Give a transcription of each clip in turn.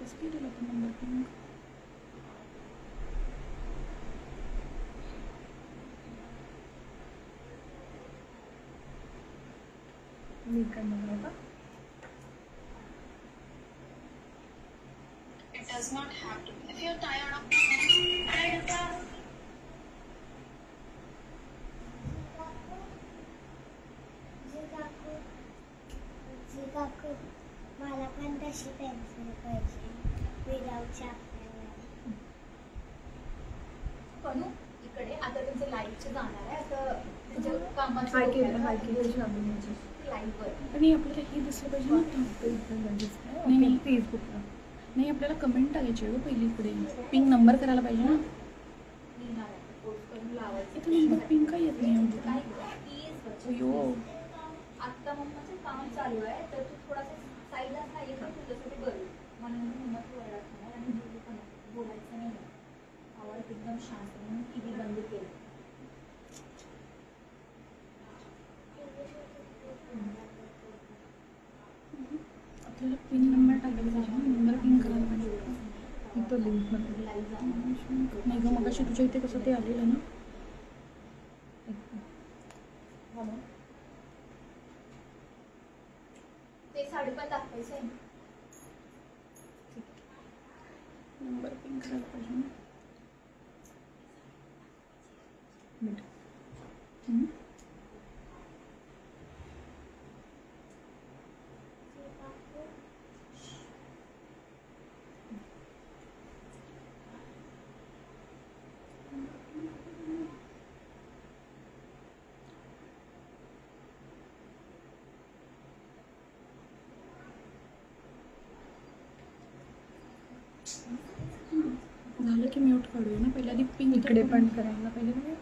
कसं केलेलं आपण नंबर पिंक? मी करणार होता. It does not have to. If you're tired of मला पण तशी पेन्सिल पाहिजे विदाउट शार्पनर. पण इकडे आता त्यांचं लाईव्हचे जाणार आहे. आता तुझ्या कामाचं हाय केलं लाईव्हवर आणि आपल्याला हे दिसलं पाहिजे ना. नाही फेसबुकला नाही, आपल्याला कमेंट टाकायची आहे पहिली इकडे. पिंक नंबर करायला पाहिजे ना. लिहिणार आहे पोस्ट करून लावायचं. इथं नंबर पिंक का येत नाही काय आमचं? प्लीज अयो आत्ता मम्माचं काम चालू आहे तर तू थोडासा साईडलाच नाही तर तुझ्यासाठी बरं. म्हणून मम्मा तू ओरडत नाही आणि तुझं पण बोलायचं नाही. आवाज एकदम शांत म्हणून टी व्ही बंद केलं. आपल्याला पिन नंबर टाकायला पाहिजे ना. नंबर पिंक करायला पाहिजे. इथं लिंकमध्ये लाईव्ह जाणार नाही गं, मगाशी तुझ्या इथे कसं ते आलेलं ना. ते साडी पण दाखवायचं आहे. नंबर पिंक करायला पाहिजे ना. झालं की म्यूट काढूया ना. पहिल्या आधी पिंक इकडे पण करायला पाहिजे ना.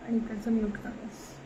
आणि इकडचं म्यूट काढायचं.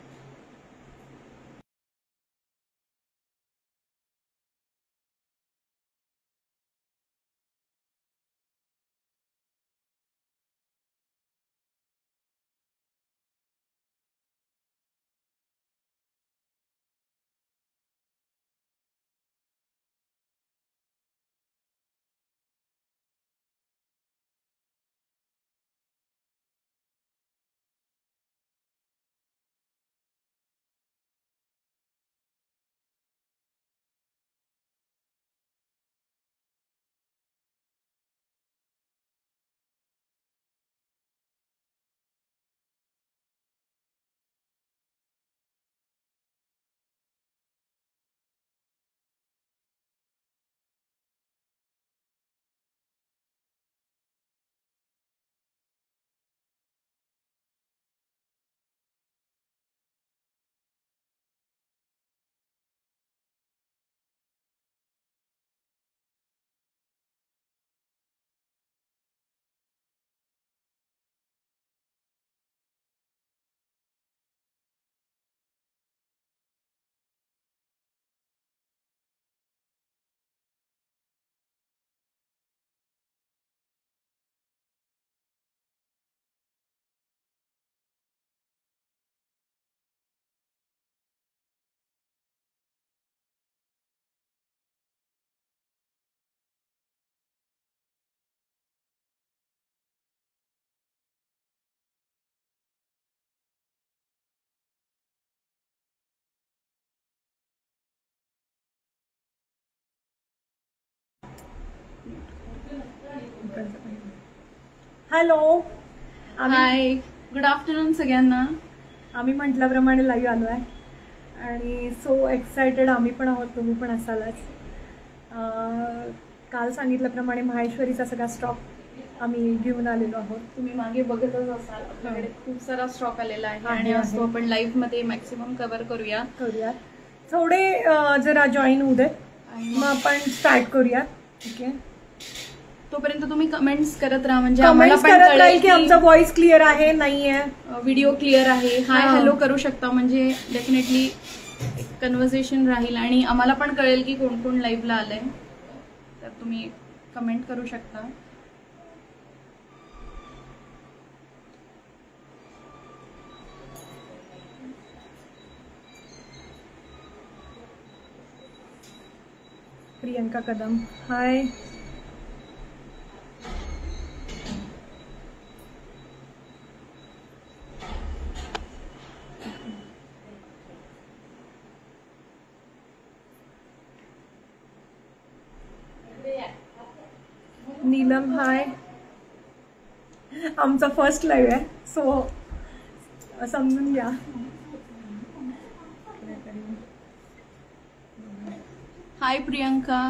हॅलो. हाय, गुड आफ्टरनून सगळ्यांना. आम्ही म्हटल्याप्रमाणे लाईव्ह आलो आहे आणि सो एक्सायटेड आम्ही पण आहोत, तुम्ही पण असालच. काल सांगितल्याप्रमाणे माहेश्वरीचा सगळा स्टॉक आम्ही घेऊन आलेलो आहोत. तुम्ही मागे बघतच असाल, आपल्याकडे खूप सारा स्टॉक आलेला आहे आणि आहे. आज तो आपण लाईव्ह मध्ये मॅक्सिमम कव्हर करूया. थोडे जरा जॉईन होऊ दे, आणि मग आपण स्टार्ट करूया. ओके, तोपर्यंत तुम्ही कमेंट्स करत राहा, म्हणजे आम्हाला कमेंट्स पण करत कळेल राहील की आमचा व्हॉइस क्लिअर आहे नाही आहे, व्हिडिओ क्लिअर आहे. हाय हा. हॅलो करू शकता, म्हणजे डेफिनेटली कन्व्हर्सेशन राहील आणि आम्हाला पण कळेल की कोण कोण लाईव्हला आलंय. तर तुम्ही कमेंट करू शकता. प्रियंका कदम हाय. नीलम हाय. आमचा फर्स्ट लाईव्ह आहे, सो समजून घ्या. हाय प्रियंका.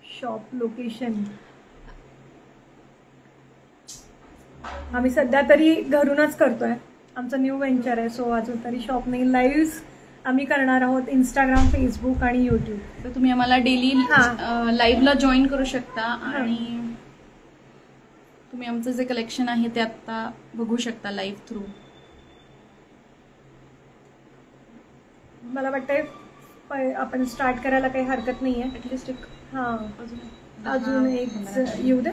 शॉप लोकेशन आम्ही सध्या तरी घरूनच करतोय, आमचं न्यू व्हेंचर आहे. सो अजून तरी शॉप नाही. लाईव्ह आम्ही करणार आहोत इंस्टाग्राम, फेसबुक आणि यूट्यूब. तर तुम्ही आम्हाला डेली लाईव्हला जॉईन करू शकता आणि तुम्ही आमचं जे कलेक्शन आहे ते आता बघू शकता लाईव्ह थ्रू. मला वाटतंय आपण स्टार्ट करायला काही हरकत नाही आहे. ऍटलिस्ट एक अजून एक येऊ दे.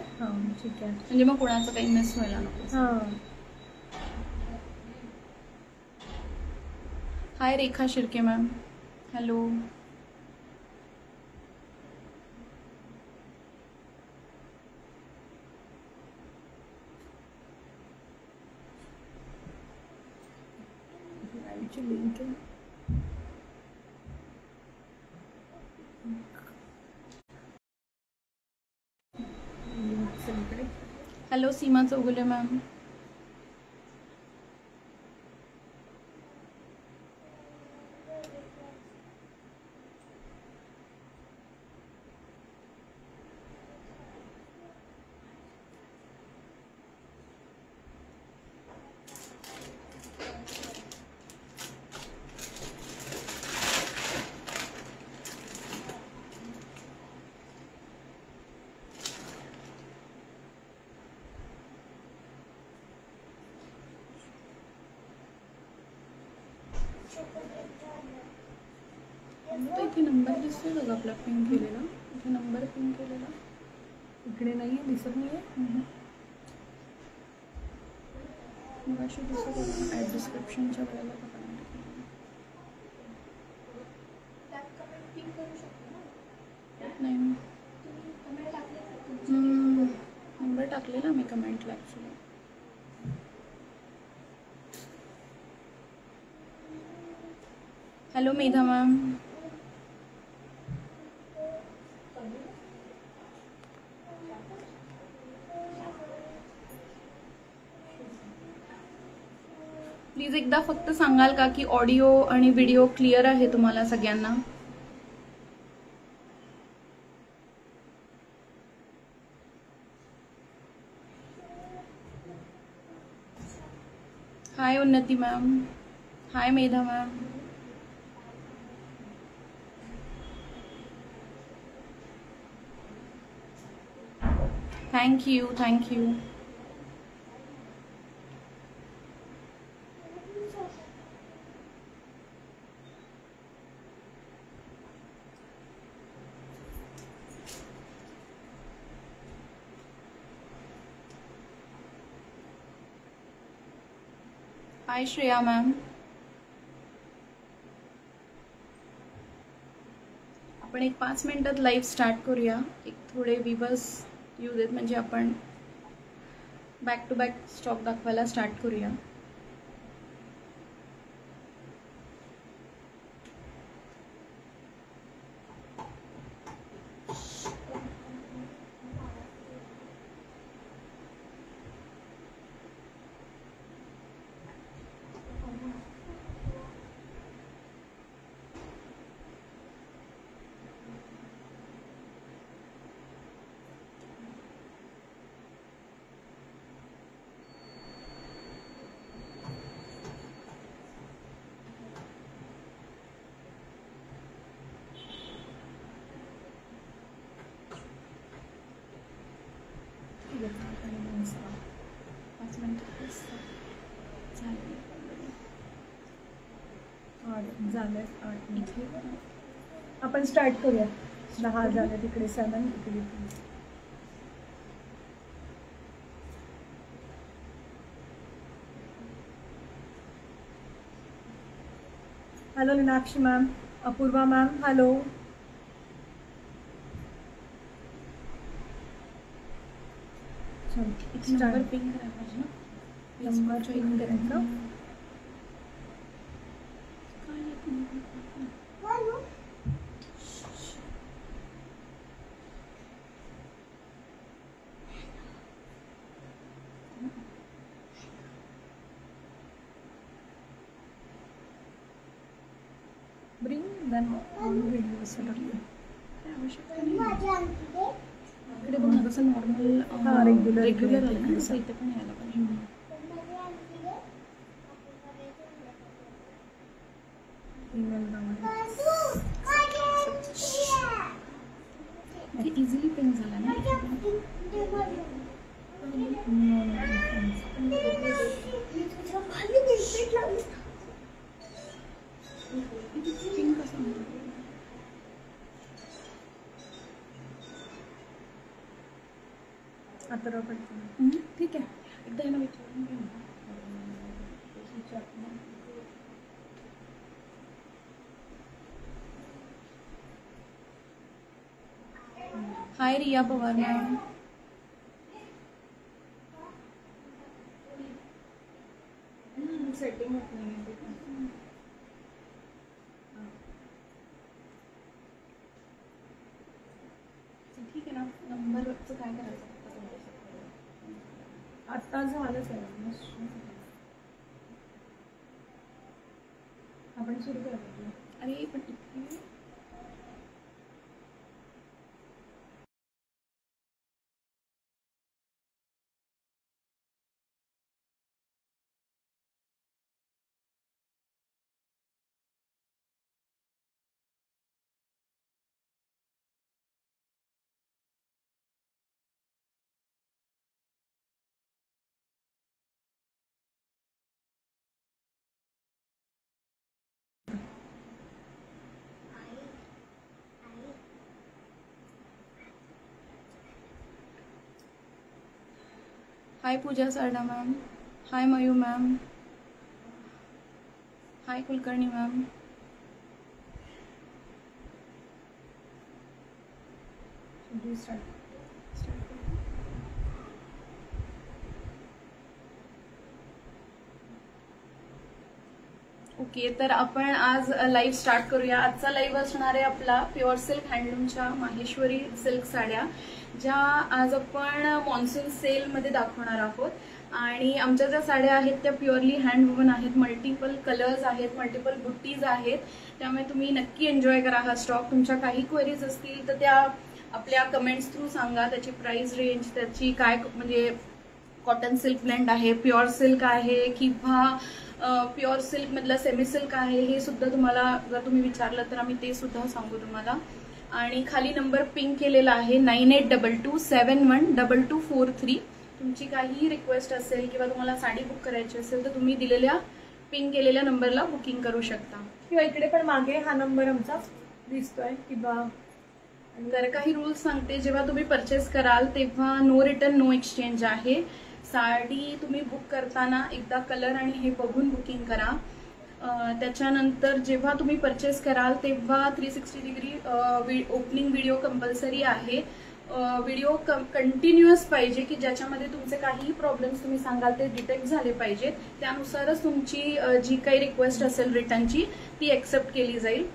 ठीक आहे, म्हणजे मग कोणाचं काही मिस व्हायला नको. हाय रेखा शिर्के मॅम. हॅलो. लिंक आहे. हॅलो सीमा चौगुले मॅम. तो इथे नंबर दिसतोय बघा आपला पिन केलेला. इथे नंबर पिन केलेला इकडे नाही दिसत नाहीये. मग अशी दिसत होती ॲड डिस्क्रिप्शनच्या वेळेला नाही नंबर टाकलेला मी कमेंटला actually. Hello Medha ma'am. Please एकदा फक्त सांगाल का की ऑडिओ आणि व्हिडिओ क्लिअर आहे तुम्हाला सगळ्यांना. हाय उन्नती ma'am. High Medha ma'am. Thank you. High Shreya ma'am. आपण एक 5 मिनिटात लाईव्ह स्टार्ट करूया. एक थोडे व्ह्यूअर्स येऊ देत, म्हणजे आपण बॅक टू बॅक स्टॉक दाखवायला स्टार्ट करूया. झालंय 8 इथे आपण स्टार्ट करूया. 10 झालं, तिकडे 7, इकडे 3. Hello Meenakshi ma'am, Apurva ma'am, hello. Number pink करायला पाहिजे ना, नंबर पिंक करायचं. Bring them on video suddenly. इकडे बघा कसं नॉर्मल रेग्युलर आलं ना, तसं इथे पण यायला पाहिजे. इझिली पिंक झाला ना. पिंक कसं आता पडतो. ठीक आहे, एकदा यांना विचारून घेऊ. हाय रिया पवार मॅम. सेटिंग होत नाही. ठीक आहे ना, नंबरचं काय करायचं आता झालंच आहे. आपण सुरू करूया. अरे पण इथे हाय पूजा सरडा मॅम, हाय मयू मॅम, हाय कुलकर्णी मॅम. ओके, तर आपण आज लाईव्ह स्टार्ट करूया. आजचा लाईव्ह असणार आहे आपला प्युअर सिल्क हँडलूमच्या माहेश्वरी सिल्क साड्या, ज्या आज आपण मॉन्सून सेलमध्ये दाखवणार आहोत. आणि आमच्या ज्या साड्या आहेत त्या प्युअरली हँडवूवन आहेत, मल्टिपल कलर्स आहेत, मल्टिपल बुट्टीज आहेत. त्यामुळे तुम्ही नक्की एन्जॉय करा हा स्टॉक. तुमच्या काही क्वेरीज असतील तर त्या आपल्या कमेंट्स थ्रू सांगा. त्याची प्राइस रेंज, त्याची काय म्हणजे कॉटन सिल्क ब्लेंड आहे, प्युअर सिल्क आहे किंवा प्युअर सिल्क मधला सेमी सिल्क आहे, हे सुद्धा तुम्हाला जर तुम्ही विचारलं तर आम्ही ते सुद्धा सांगू तुम्हाला. आणि खाली नंबर पिंक केलेला आहे 9822712243. तुमची काही रिक्वेस्ट असेल किंवा तुम्हाला साडी बुक करायची असेल तर तुम्ही दिलेल्या पिंक केलेल्या नंबरला बुकिंग करू शकता. किंवा इकडे पण मागे हा नंबर आमचा दिसतोय. किंवा जर काही रूल्स सांगते, जेव्हा तुम्ही परचेस कराल तेव्हा नो रिटर्न नो एक्सचेंज आहे. साडी तुम्ही बुक करताना एकदा कलर आणि हे बघून बुकिंग करा. त्याच्यानंतर जेव्हा तुम्ही परचेस कराल तेव्हा 360 डिग्री ओपनिंग व्हिडिओ कंपल्सरी आहे. व्हिडिओ कंटिन्युअस पाहिजे की ज्याच्यामध्ये तुमचे काहीही प्रॉब्लेम्स तुम्ही सांगाल ते डिटेक्ट झाले पाहिजेत. त्यानुसारच तुमची जी काही रिक्वेस्ट असेल रिटर्नची ती एक्सेप्ट केली जाईल.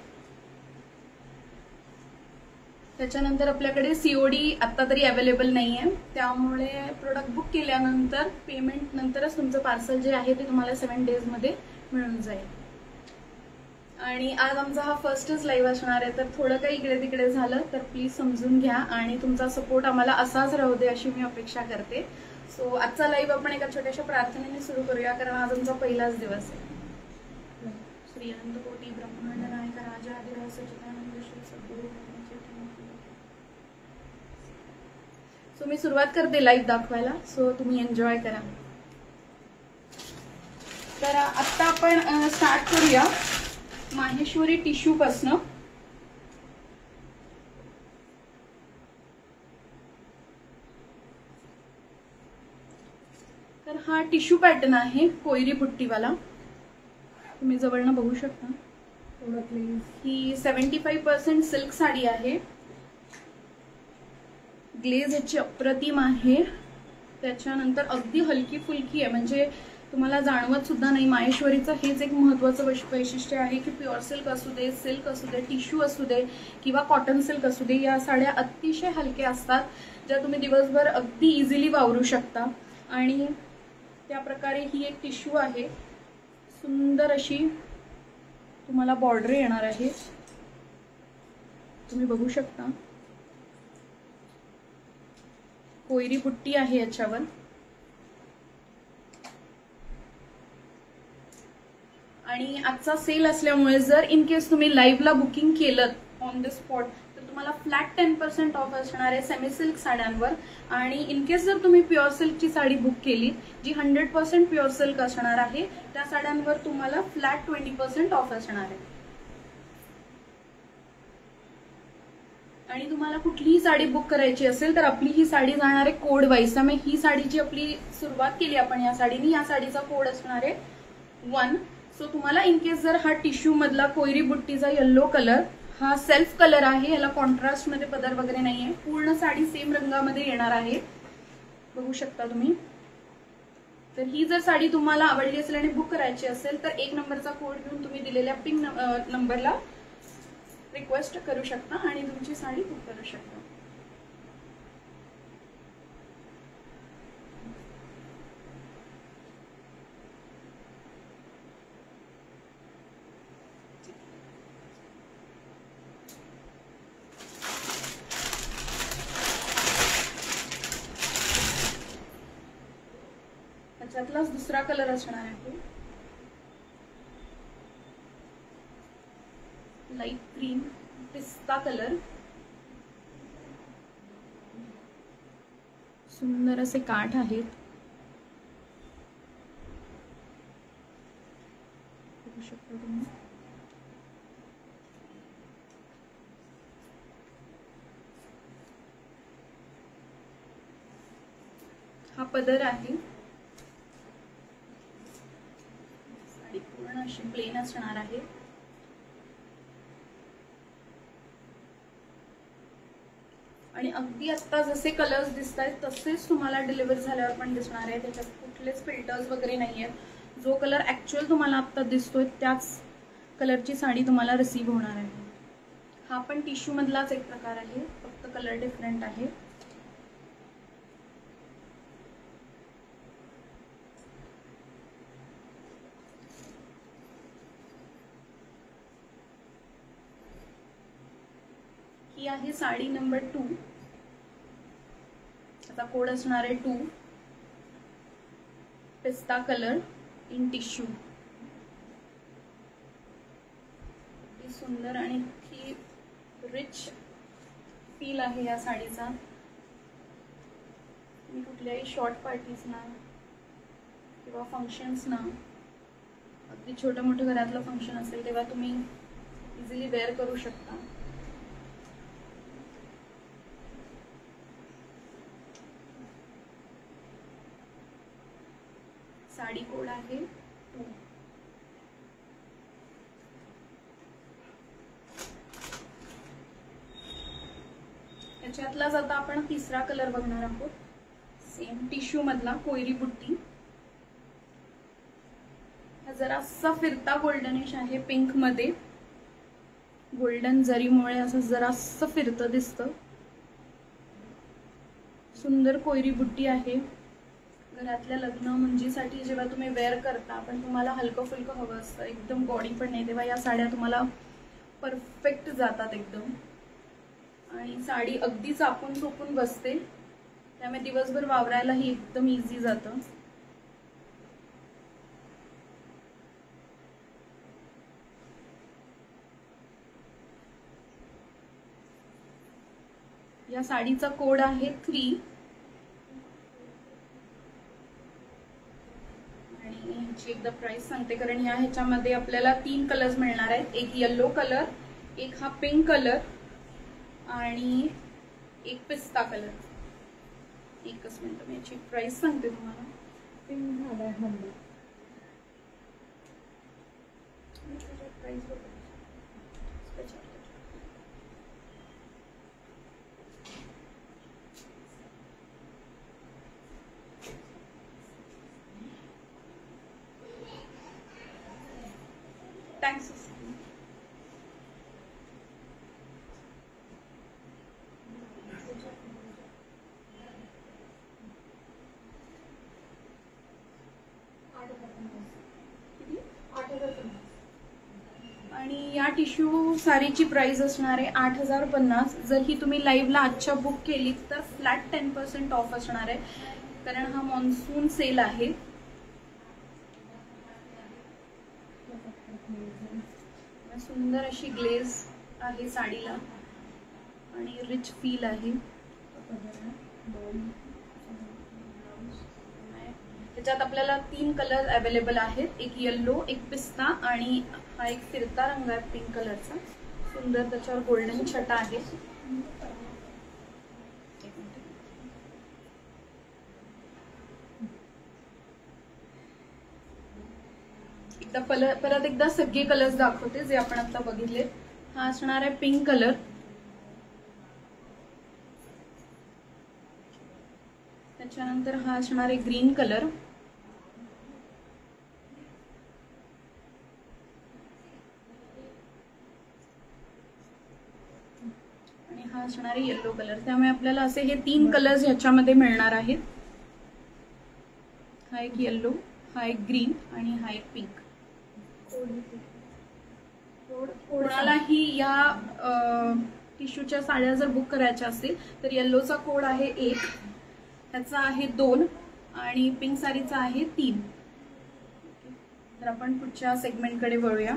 त्याच्यानंतर आपल्याकडे COD आता तरी अवेलेबल नाहीये, त्यामुळे प्रोडक्ट बुक केल्यानंतर पेमेंट नंतरच तुमचं पार्सल जे आहे ते तुम्हाला 7 days मध्ये मिळून जाईल. आणि आज आमचा हा फर्स्टच लाईव्ह असणार आहे, तर थोडं काही इकडे तिकडे झालं तर प्लीज समजून घ्या आणि तुमचा सपोर्ट आम्हाला असाच राहू दे अशी मी अपेक्षा करते. सो आजचा लाईव्ह आपण एका छोट्याशा प्रार्थनेने सुरू करूया, कारण आज आमचा पहिलाच दिवस आहे. श्री अनंत कोटी ब्रह्मांड नायक राजा अधिराज सच्चिदानंद श्री सद्गुरु. सो मी सुरुवात करते लाईव्ह दाखवायला, सो तुम्ही एन्जॉय करा. तर आता आपण स्टार्ट करूया माहेश्वरी टिश्यू पासनं. तर हा टिश्यू पॅटर्न आहे कोयरी बुट्टीवाला, तुम्ही जवळनं बघू शकता. ही 75% सिल्क साडी आहे. ग्लेज याची अप्रतिम आहे. त्याच्यानंतर अगदी हलकी फुलकी आहे, म्हणजे तुम्हाला जाणवत सुद्धा नाही. माहेश्वरीचं हेच एक महत्त्वाचं वैशिष्ट्य आहे की प्युअर सिल्क असू दे, सिल्क असू दे, टिश्यू असू दे किंवा कॉटन सिल्क असू दे, या साड्या अतिशय हलक्या असतात, ज्या तुम्ही दिवसभर अगदी इझिली वापरू शकता. आणि त्या प्रकारे ही एक टिश्यू आहे. सुंदर अशी तुम्हाला बॉर्डर येणार आहे, तुम्ही बघू शकता. कोयरी बुट्टी आहे याच्यावर. आणि आजचा सेल असल्यामुळे जर इन केस तुम्ही लाईव्हला बुकिंग केलं ऑन द स्पॉट तर तुम्हाला फ्लॅट 10% ऑफ असणार आहे सेमी सिल्क साड्यांवर. आणि इन केस जर तुम्ही प्युअर सिल्कची साडी बुक केली जी 100% प्युअर सिल्क असणार आहे, त्या साड्यांवर तुम्हाला फ्लॅट 20% ऑफ असणार आहे. आणि तुम्हाला कुठलीही साडी बुक करायची असेल तर आपली ही साडी जाणार आहे कोड वाईज. त्यामुळे ही साडीची आपली सुरुवात केली आपण या साडीने, या साडीचा कोड असणार आहे 1. सो तुम्हाला इन केस जर हा टिश्यू मधला कोयरी बुट्टीचा येल्लो कलर हा सेल्फ कलर आहे, याला कॉन्ट्रास्ट मध्ये पदर वगैरे नाहीये, पूर्ण साडी सेम रंगामध्ये येणार आहे, बघू शकता तुम्ही. तर ही जर साडी तुम्हाला आवडली असेल आणि बुक करायची असेल तर 1 नंबरचा कोड घेऊन तुम्ही दिलेल्या पिंक नंबरला रिक्वेस्ट करू शकता आणि तुमची साडी बुक करू शकता. त्याच्यातलाच दुसरा कलर असणार आहे लाईट क्रीम पिस्ता कलर. सुंदर असे काठ आहेत, बघू शकता तुम्ही. हा पदर आहे. साडी पूर्ण अशी प्लेन असणार आहे. आणि अगदी आता जसे कलर्स दिसत आहेत तसेच तुम्हाला डिलिव्हर झाल्यावर पण दिसणार आहे. त्याच्यात कुठलेच फिल्टर्स वगैरे नाही आहेत. जो कलर ऍक्च्युअल तुम्हाला आता दिसतोय त्याच कलरची साडी तुम्हाला रिसीव्ह होणार आहे. हा पण टिश्यू मधलाच एक प्रकार आहे, फक्त कलर डिफरंट आहे. ही आहे साडी नंबर 2. आता कोड असणार आहे 2. पिस्ता कलर इन टिश्यू. सुंदर आणि ही रिच फील आहे या साडीचा. तुम्ही कुठल्याही शॉर्ट पार्टीजना किंवा फंक्शन्सना, अगदी छोटं मोठं घरातलं फंक्शन असेल तेव्हा तुम्ही इझिली वेअर करू शकता. साडी कोड आहे 2. याच्यातलाच आता आपण तिसरा कलर बघणार आहोत. सेम टिश्यू मधला कोयरी बुट्टी. हा जरासा फिरता गोल्डनिश आहे पिंक मध्ये. गोल्डन जरीमुळे असं जरासं फिरतं दिसतं. सुंदर कोयरी बुट्टी आहे. घरातल्या लग्न मुंजीसाठी जेव्हा तुम्ही वेअर करता, पण तुम्हाला हलकं फुलकं हवं असतं, एकदम बॉडी पण नाही, तेव्हा या साड्या तुम्हाला परफेक्ट जातात एकदम. आणि साडी अगदी चापून चोपून बसते, त्यामुळे दिवसभर वावरायलाही एकदम इझी जातं. या साडीचा कोड आहे 3 आणि ह्याची एकदा प्राइस सांगते, कारण ह्याच्यामध्ये आपल्याला 3 कलर्स मिळणार आहेत. एक येलो कलर, एक हा पिंक कलर आणि एक पिस्ता कलर. एकच मिनिट मी याची प्राइस सांगते तुम्हाला. पिंक झालाय हंड्रेड. थँक्स. आणि या टिश्यू साडीची प्राइस असणार आहे 8,050. जर ही तुम्ही लाईव्हला आजच्या बुक केली तर फ्लॅट 10% ऑफ असणार आहे, कारण हा मॉन्सून सेल आहे. सुंदर अशी ग्लेज आहे साडीला आणि रिच फील आहे. त्याच्यात आपल्याला 3 कलर अवेलेबल आहेत. एक येल्लो, एक पिस्ता आणि हा एक फिरता रंग आहे पिंक कलरचा. सुंदर त्याच्यावर गोल्डन छटा आहे. परत एकदा सगळे कलर्स दाखवते जे आपण आता बघितले. हा असणार आहे पिंक कलर, त्याच्यानंतर हा असणार आहे ग्रीन कलर, आणि हा असणार आहे येलो कलर. त्यामुळे आपल्याला असे हे 3 कलर्स ह्याच्यामध्ये मिळणार आहेत. हा एक येलो, हा एक ग्रीन आणि हा एक पिंक. कोणालाही या टिश्यूच्या साड्या जर बुक करायच्या असतील तर येल्लोचा कोड आहे 1, ह्याचा आहे 2 आणि पिंक साडीचा आहे 3. तर आपण पुढच्या सेगमेंटकडे वळूया.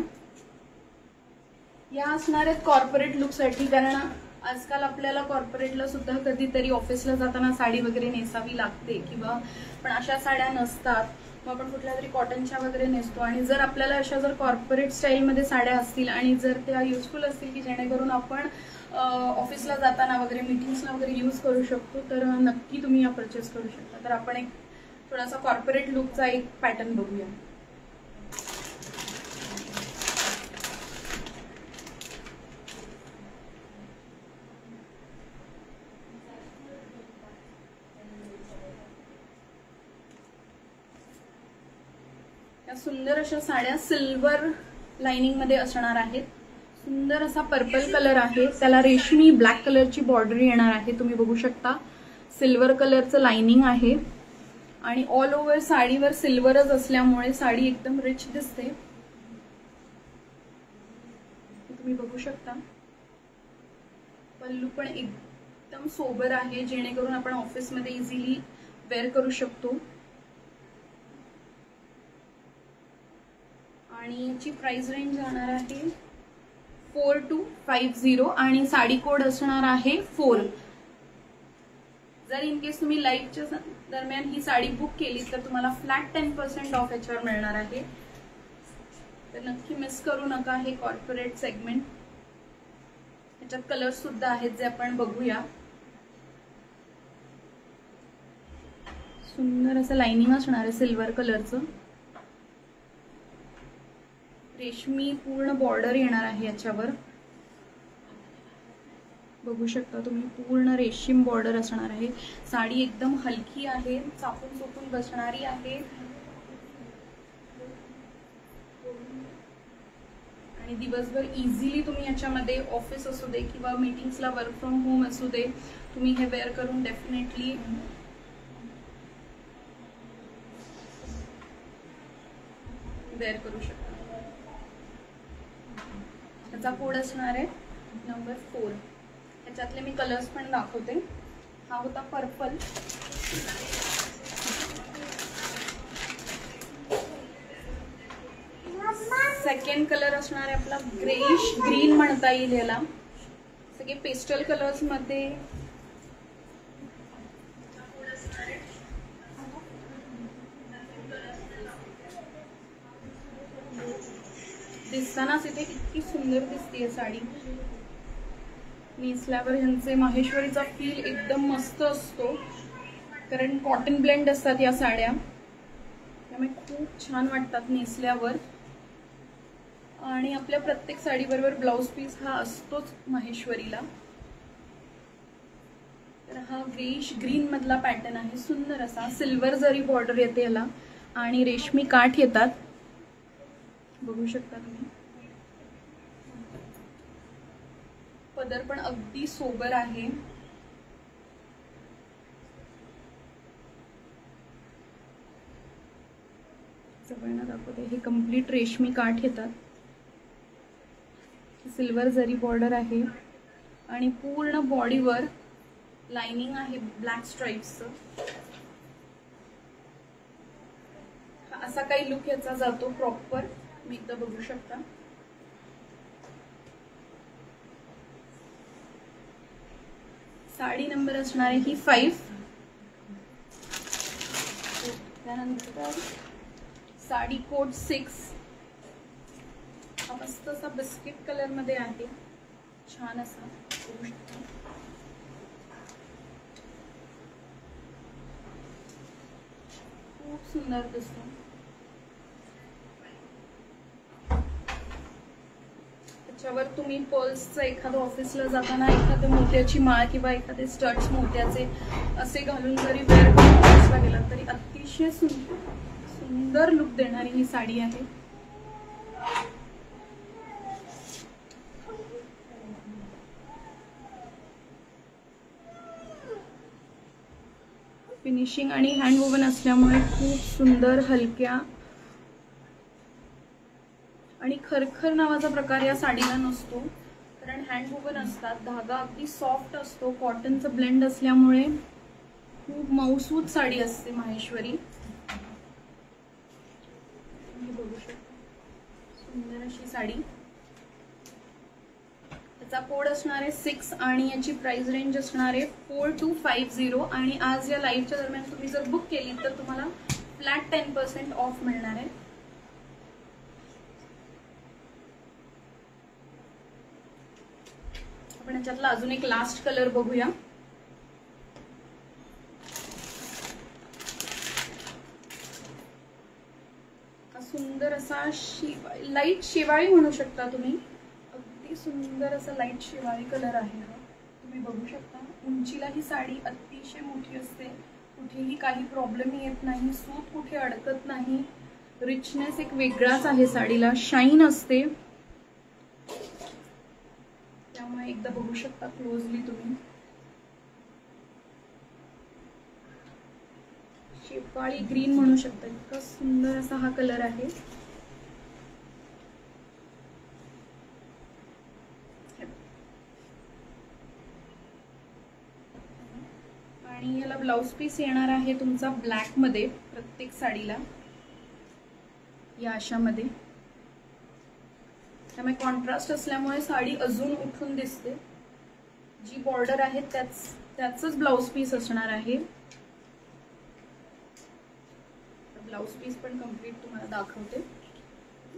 या असणार आहेत कॉर्पोरेट लुकसाठी, कारण आजकाल आपल्याला कॉर्पोरेटला सुद्धा कधीतरी ऑफिसला जाताना साडी वगैरे नेसावी लागते, किंवा पण अशा साड्या नसतात, मग आपण कुठल्या तरी कॉटनच्या वगैरे नेसतो. आणि जर आपल्याला अशा जर कॉर्पोरेट स्टाईलमध्ये साड्या असतील आणि जर त्या युजफुल असतील की जेणेकरून आपण ऑफिसला जाताना वगैरे मीटिंग्सला वगैरे यूज करू शकतो, तर नक्की तुम्ही या परचेस करू शकता. तर आपण एक थोडासा कॉर्पोरेट लुकचा एक पॅटर्न बघूया. या सुंदर अशा साड्या सिल्वर लाइनिंग मध्ये असणार आहेत. सुंदर असा पर्पल कलर आहे, त्याला रेशमी ब्लॅक कलरची बॉर्डर येणार आहे. तुम्ही बघू शकता सिल्वर कलरचं लाइनिंग आहे आणि ऑल ओव्हर साडीवर सिल्वरच असल्यामुळे साडी एकदम रिच दिसते. तुम्ही बघू शकता पल्लू पण एकदम सोबर आहे, जेणेकरून आपण ऑफिसमध्ये इझिली वेअर करू शकतो. आणि याची प्राइस रेंज जाणार आहे 4250 आणि साडी कोड असणार आहे 4. जर इन केस तुम्ही लाईव्हच्या दरम्यान ही साडी बुक केली तर तुम्हाला फ्लॅट 10% ऑफ याच्यावर मिळणार आहे. तर नक्की मिस करू नका हे कॉर्पोरेट सेगमेंट. याच्यात कलर्स सुद्धा आहेत जे आपण बघूया. सुंदर असं लाइनिंग असणार आहे सिल्वर कलरचं. रेशमी पूर्ण बॉर्डर येणार आहे याच्यावर. बघू शकता तुम्ही, पूर्ण रेशीम बॉर्डर असणार आहे. साडी एकदम हलकी आहे, चापून चोपून बसणारी आहे. आणि दिवसभर इझिली तुम्ही याच्यामध्ये ऑफिस असू दे किंवा मीटिंग्सला वर्क फ्रॉम होम असू दे, तुम्ही हे वेअर करून डेफिनेटली वेअर करू शकता. त्याचा कोड असणार आहे नंबर 4. ह्याच्यातले मी कलर्स पण दाखवते. हा होता पर्पल, सेकंड कलर असणार आहे आपला ग्रेइश ग्रीन म्हणता येईल याला. सगळे पेस्टल कलर्स मध्ये दिसतानाच इथे इतकी सुंदर दिसते साडी. नेसल्यावर ह्यांचे माहेश्वरीचा फील एकदम मस्त असतो, कारण कॉटन ब्लेंड असतात या साड्या, त्यामुळे खूप छान वाटतात नेसल्यावर. आणि आपल्या प्रत्येक साडी बरोबर ब्लाउज पीस हा असतोच माहेश्वरीला. तर हा ग्रेइश ग्रीन मधला पॅटर्न आहे, सुंदर असा सिल्वर जरी बॉर्डर येते याला आणि रेशमी काठ येतात, बघू शकता तुम्ही. पदर पण अगदी सोबर आहे. जवळना दाखवते, हे कम्प्लीट रेशमी काठ येतात, सिल्वर जरी बॉर्डर आहे आणि पूर्ण बॉडीवर लाइनिंग आहे ब्लॅक स्ट्राइप्सचं. असा काही लुक याचा जातो प्रॉपर, मी एकदा बघू शकता. साडी नंबर असणार आहे ही 5. त्यानंतर साडी कोड 6. हा मस्त असा बिस्किट कलर मध्ये आहे, छान असा, बघू शकता. खूप सुंदर दिसतो. त्याच्यावर तुम्ही पर्ल्सचं एखादं ऑफिसला जाताना एखादं मोत्याची माळ किंवा एखादे स्टड्स मोत्याचे असे घालून जरी वेअर करून ऑफिसला गेलात तरी अतिशय सुंदर लुक देणारी ही साडी आहे. फिनिशिंग आणि हँड वोवन असल्यामुळे खूप सुंदर, हलक्या आणि खरखर नावाचा प्रकार या साडीला नसतो, कारण हँड वोवन असतात. धागा अगदी सॉफ्ट असतो, कॉटनचं ब्लेंड असल्यामुळे खूप मऊसूत साडी असते माहेश्वरी. बघू शकता, सुंदर अशी साडी. त्याचा कोड असणार आहे 6 आणि याची प्राइस रेंज असणार आहे 4250. आणि आज या लाईव्हच्या दरम्यान तुम्ही जर बुक केली तर तुम्हाला फ्लॅट 10% ऑफ मिळणार आहे. आपण याच्यातला अजून एक लास्ट कलर बघूया. सुंदर असा लाईट शिवाळी म्हणू शकता तुम्ही, अगदी सुंदर असा लाईट शिवाळी कलर आहे हा, तुम्ही बघू शकता. उंचीला ही साडी अतिशय मोठी असते, कुठेही काही प्रॉब्लेम येत नाही, सूत कुठे अडकत नाही. रिचनेस एक वेगळाच आहे साडीला, शाईन असते, त्यामुळे एकदा बघू शकता क्लोजली तुम्ही. शेपाळी ग्रीन म्हणू शकता, इतका सुंदर असा हा कलर आहे. आणि याला ब्लाउज पीस येणार आहे तुमचा ब्लॅक मध्ये प्रत्येक साडीला, या अशामध्ये. त्यामुळे कॉन्ट्रास्ट असल्यामुळे साडी अजून उठून दिसते. जी बॉर्डर आहे त्याच ब्लाउज पीस असणार आहे. ब्लाउज पीस पण कम्प्लीट तुम्हाला दाखवते,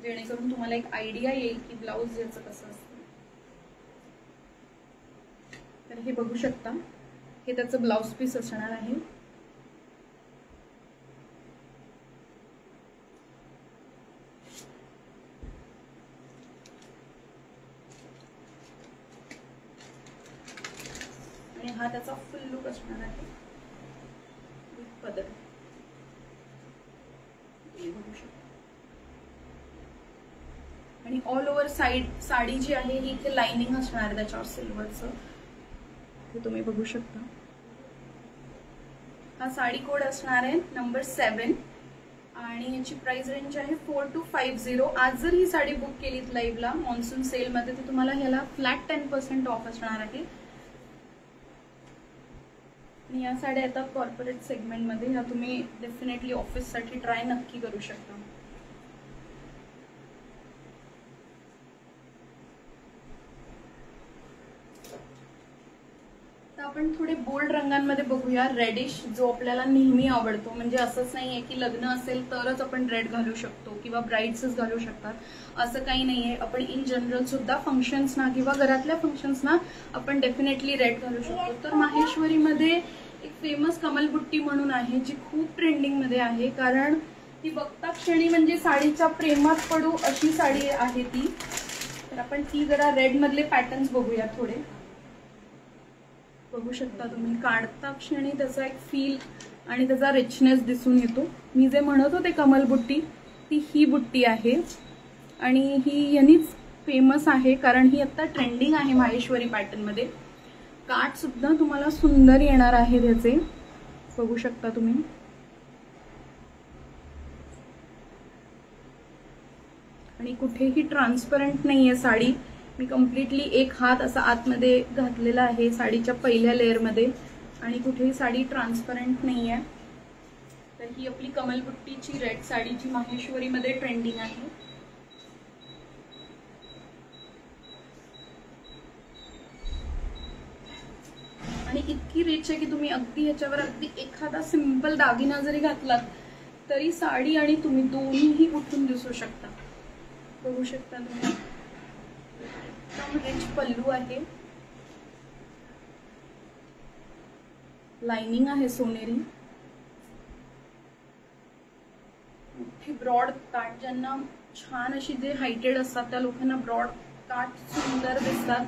जेणेकरून तुम्हाला एक आयडिया येईल की ब्लाउज याचं कसं असतं. तर हे बघू शकता, हे त्याचं ब्लाउज पीस असणार आहे. हा त्याचा फुल लुक असणार आहे विथ पदर. हे बघू शकता. आणि ऑल ओव्हर साडी जी आहे ही इथे लाइनिंग असणार आहे त्याच्यावर सिल्वरचं, हे तुम्ही बघू शकता. हा साडी कोड असणार आहे नंबर 7 आणि याची प्राइस रेंज आहे 4250. आज जर ही साडी बुक केलीत लाईव्हला मॉन्सून सेल मध्ये तर तुम्हाला ह्याला फ्लॅट 10% ऑफ असणार आहे. आणि या साड्या येतात कॉर्पोरेट सेगमेंट मध्ये, ह्या तुम्ही डेफिनेटली ऑफिस साठी ट्राय नक्की करू शकता. आपण थोडे बोल्ड रंगांमध्ये बघूया. रेडिश जो आपल्याला नेहमी आवडतो, म्हणजे असंच नाहीये की लग्न असेल तरच आपण रेड घालू शकतो किंवा ब्राईड्सच घालू शकतात, असं काही नाहीये. आपण इन जनरल सुद्धा फंक्शन्सना किंवा घरातल्या फंक्शन्सना आपण डेफिनेटली रेड घालू शकतो. तर माहेश्वरीमध्ये एक फेमस कमलबुट्टी म्हणून आहे जी खूप ट्रेंडिंग मध्ये आहे, कारण ती बघता क्षणी म्हणजे साडीच्या प्रेमात पडू अशी साडी आहे ती. तर आपण ती जरा रेड मधले पॅटर्न्स बघूया थोडे. बघू शकता तुम्ही, काढता क्षणी त्याचा एक फील आणि त्याचा रिचनेस दिसून येतो. मी जे म्हणत होते कमल बुट्टी, ती ही बुट्टी आहे आणि ही यांनीच फेमस आहे कारण ही आता ट्रेंडिंग आहे माहेश्वरी पॅटर्न मध्ये. काठ सुद्धा तुम्हाला सुंदर येणार आहे त्याचे, बघू शकता तुम्ही. आणि कुठेही ट्रान्सपरंट नाहीये साडी. मी कम्प्लिटली एक हात असा आतमध्ये घातलेला आहे साडीच्या पहिल्या लेअर मध्ये आणि कुठेही साडी ट्रान्सपरंट नाहीये. तर ही आपली कमलबुट्टीची रेड साडी जी माहेश्वरी मध्ये ट्रेंडिंग आहे. आणि इतकी रिच आहे की तुम्ही अगदी ह्याच्यावर अगदी एखादा सिंपल दागिना जरी घातलात तरी साडी आणि तुम्ही दोन्हीही उठून दिसू शकता. बघू शकता तुम्ही, रिच पल्लू आहे, लाइनिंग आहे सोनेरी, मोठी ब्रॉड काठ. ज्यांना छान अशी जे हायटेड असतात त्या लोकांना ब्रॉड काठ सुंदर दिसतात,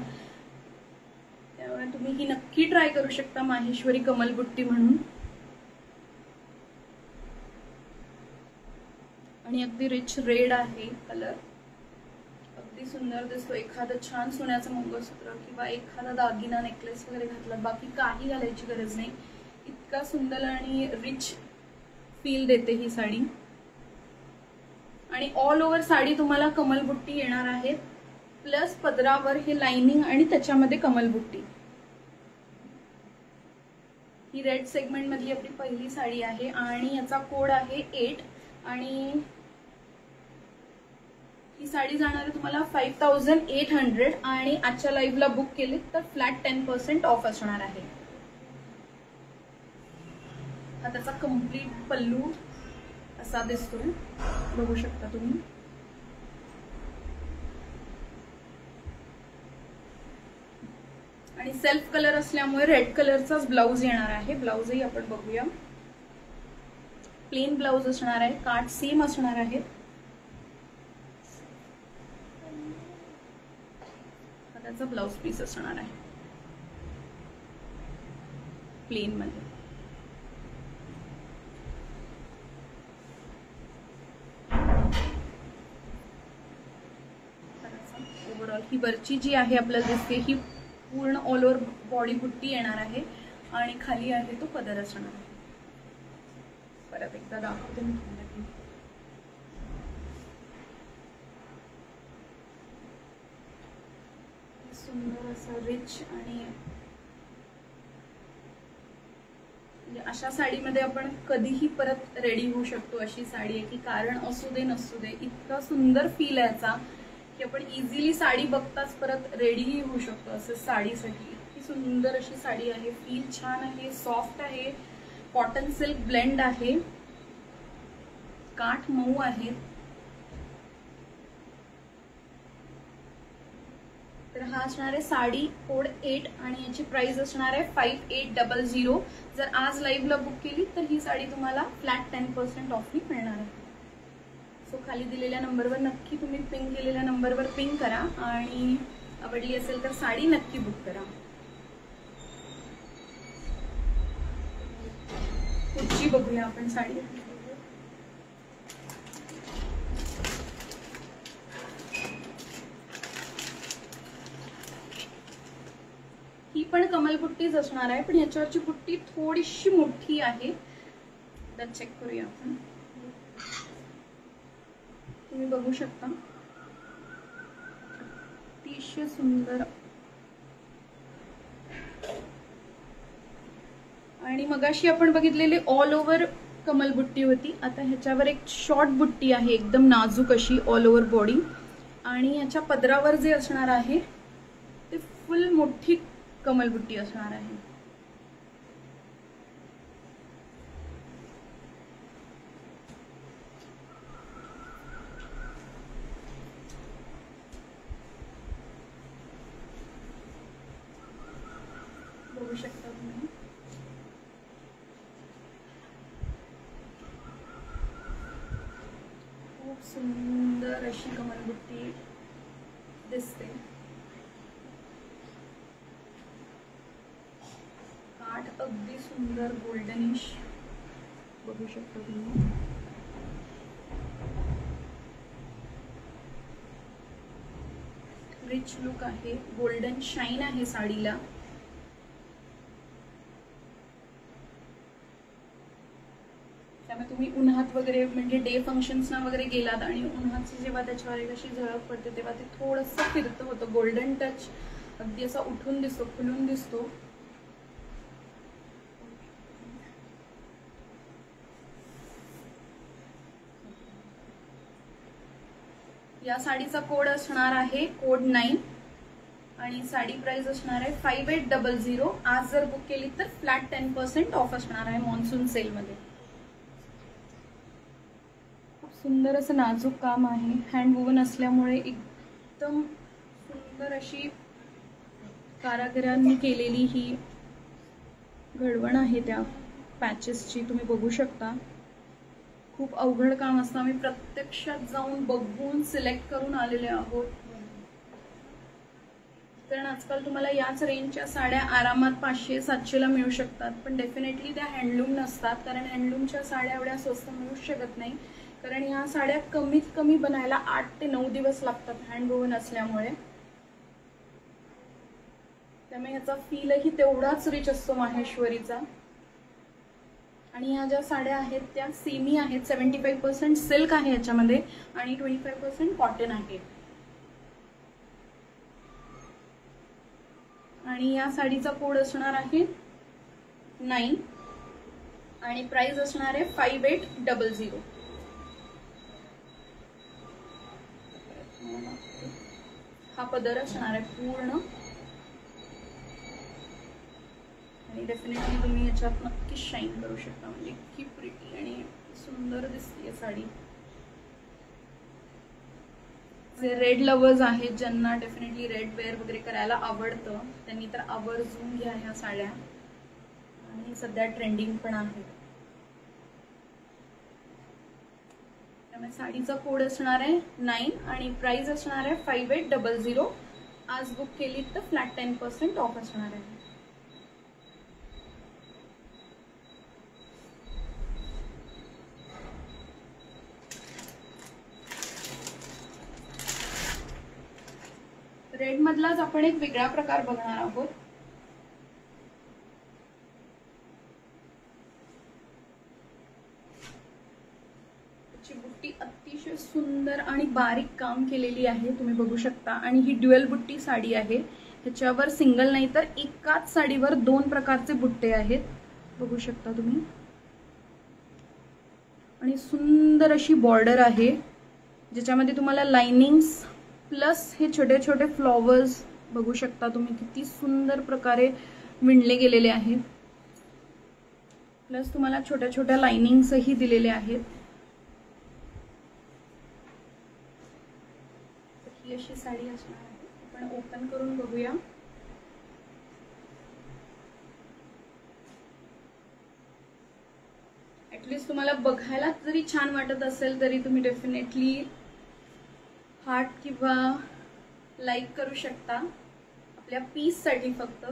त्यामुळे तुम्ही ही नक्की ट्राय करू शकता माहेश्वरी कमलबुट्टी म्हणून. आणि अगदी रिच रेड आहे कलर, अगदी सुंदर दिसतो. एखादं छान सोन्याचं मंगळसूत्र किंवा एखादा दागिना नेकलेस वगैरे घातला, बाकी काही घालायची गरज नाही. इतका सुंदर आणि रिच फील देते ही साडी. आणि ऑल ओव्हर साडी तुम्हाला कमलबुट्टी येणार आहे, प्लस पदरावर हे लाइनिंग आणि त्याच्यामध्ये कमलबुट्टी. ही रेड सेगमेंट मधली आपली पहिली साडी आहे आणि याचा कोड आहे 8 आणि ही साडी जाणार आहे तुम्हाला 5800 आणि आजच्या लाईव्हला बुक केली तर फ्लॅट 10% ऑफ असणार आहे. हा त्याचा कम्प्लीट पल्लू असा दिसतोय, बघू शकता तुम्ही. आणि सेल्फ कलर असल्यामुळे रेड कलरचाच ब्लाउज येणार आहे. ब्लाउजही आपण बघूया. प्लेन ब्लाउज असणार आहे, काठ सेम असणार आहे. त्याचा ब्लाउज पीस असणार आहे प्लेन मध्ये. ओव्हरऑल ही वरची जी आहे आपल्याला दिसते ही पूर्ण ऑल ओव्हर बॉडी बुट्टी येणार आहे आणि खाली आहे तो पदर असणार आहे. परत एकदा दाखवते मी तुम्हाला. सुंदर असं रिच आणि अशा साडीमध्ये आपण कधीही परत रेडी होऊ शकतो अशी साडी आहे की कारण असू दे नसू दे इतका सुंदर फील आहे याचा की आपण इझिली साडी बघताच परत रेडीही होऊ शकतो असं साडीसाठी. इतकी सुंदर अशी साडी आहे, फील छान आहे, सॉफ्ट आहे, कॉटन सिल्क ब्लेंड आहे, काठ मऊ आहे. तर हा असणार आहे साडी कोड 8 आणि याची प्राइस असणार आहे 5800. जर आज लाईव्हला बुक केली तर ही साडी तुम्हाला फ्लॅट 10% ऑफ मिळणार आहे. सो खाली दिलेल्या नंबरवर नक्की तुम्ही पिंक केलेल्या नंबरवर पिंक करा आणि आवडली असेल तर साडी नक्की बुक करा. बघूया आपण साडी. ही पण कमल बुट्टीच असणार आहे, पण याच्यावरची बुट्टी थोडीशी मोठी आहे. तर चेक करूया आपण. तुम्ही बघू शकता अतिशय सुंदर. आणि मगाशी आपण बघितलेली ऑल ओव्हर कमल बुट्टी होती. आता ह्याच्यावर एक शॉर्ट बुट्टी आहे, एकदम नाजूक अशी ऑल ओव्हर बॉडी. आणि ह्याच्या पदरावर जे असणार आहे ते फुल मोठी कमल बुट्टी असणार आहे. बघू शकता तुम्ही. खूप सुंदर अशी कमल बुट्टी दिसते. काठ अगदी सुंदर गोल्डनिश बघू शकता तुम्ही. रिच लुक आहे, गोल्डन शाईन आहे साडीला. त्यामुळे तुम्ही उन्हात वगैरे म्हणजे डे फंक्शन्सना वगैरे गेलात आणि उन्हाची जेव्हा त्याच्यावर एक अशी झळक पडते तेव्हा ते थोडंसं फिरतं होतं. गोल्डन टच अगदी असा उठून दिसतो, खुलून दिसतो. या साडीचा कोड असणार आहे कोड 9 आणि साडी प्राइस असणार आहे 5800. आज जर बुक केली तर फ्लॅट 10% ऑफ असणार आहे मॉन्सून सेल मध्ये. खूप सुंदर असं नाजूक काम आहे, हँड वुवन असल्यामुळे एकदम सुंदर अशी कारागिरांनी केलेली ही घडवण आहे त्या पॅचेसची. तुम्ही बघू शकता खूप अवघड काम असतं. आम्ही प्रत्यक्षात जाऊन बघून सिलेक्ट करून आलेले आहोत. कारण आजकाल तुम्हाला याच रेंजच्या साड्या आरामात 500-700 ला मिळू शकतात, पण डेफिनेटली त्या हँडलूम नसतात. कारण हँडलूमच्या साड्या एवढ्या स्वस्त मिळूच शकत नाही. कारण या साड्या कमीत कमी बनायला 8 ते 9 दिवस लागतात हँड वुवन असल्यामुळे. त्यामुळे याचा फीलही तेवढाच रिच असतो माहेश्वरीचा. आणि ह्या ज्या साड्या आहेत त्या सेमी आहेत. 75% सिल्क आहे याच्यामध्ये आणि 25% कॉटन आहे. आणि या साडीचा कोड असणार आहे 9 आणि प्राइस असणार आहे 5800. हा पदर असणार आहे पूर्ण. आणि डेफिनेटली तुम्ही याच्यात नक्की शाईन करू शकता. म्हणजे इतकी प्रिटी आणि सुंदर दिसते साडी. जे रेड लवर्स आहेत ज्यांना डेफिनेटली रेड वेअर वगैरे करायला आवडतं त्यांनी तर आवर्जून घ्या ह्या साड्या. आणि सध्या ट्रेंडिंग पण आहे. त्यामुळे साडीचा कोड असणार आहे 9 आणि प्राइस असणार आहे 5800. आज बुक केली तर फ्लॅट 10% ऑफ असणार आहे. रेड मधलाच आपण एक वेगळा प्रकार बघणार आहोत. त्याची बुट्टी अतिशय सुंदर आणि बारीक काम केलेली आहे, तुम्ही बघू शकता. आणि ही ड्युअल बुट्टी साडी आहे. ह्याच्यावर सिंगल नाही तर एकाच साडीवर 2 प्रकारचे बुट्टे आहेत, बघू शकता तुम्ही. आणि सुंदर अशी बॉर्डर आहे ज्याच्यामध्ये तुम्हाला लाइनिंग्स प्लस हे छोटे छोटे फ्लॉवर्स बघू शकता तुम्ही किती सुंदर प्रकारे विणले गेलेले आहेत. प्लस तुम्हाला छोट्या छोट्या लाइनिंग्सही दिलेले आहेत. ही अशी साडी असणार आहे. आपण ओपन करून बघूया. ऍटलीस्ट तुम्हाला बघायला जरी छान वाटत असेल तरी तुम्ही डेफिनेटली हार्ट किंवा लाईक करू शकता आपल्या पीस साठी. फक्त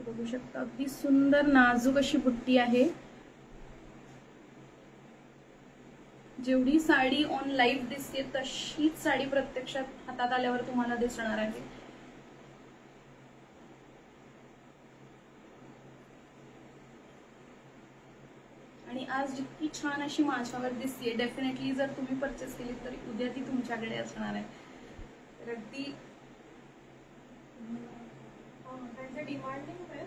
बघू शकता अगदी सुंदर नाजूक अशी बुट्टी आहे. जेवढी साडी ऑन लाईव्ह दिसते तशीच साडी प्रत्यक्षात हातात आल्यावर तुम्हाला दिसणार आहे. आणि आज जितकी छान अशी माझ्यावर दिसते डेफिनेटली जर तुम्ही परचेस केली तर उद्या ती तुमच्याकडे असणार आहे. तर अगदी त्यांचं डिमांडिंग आहे.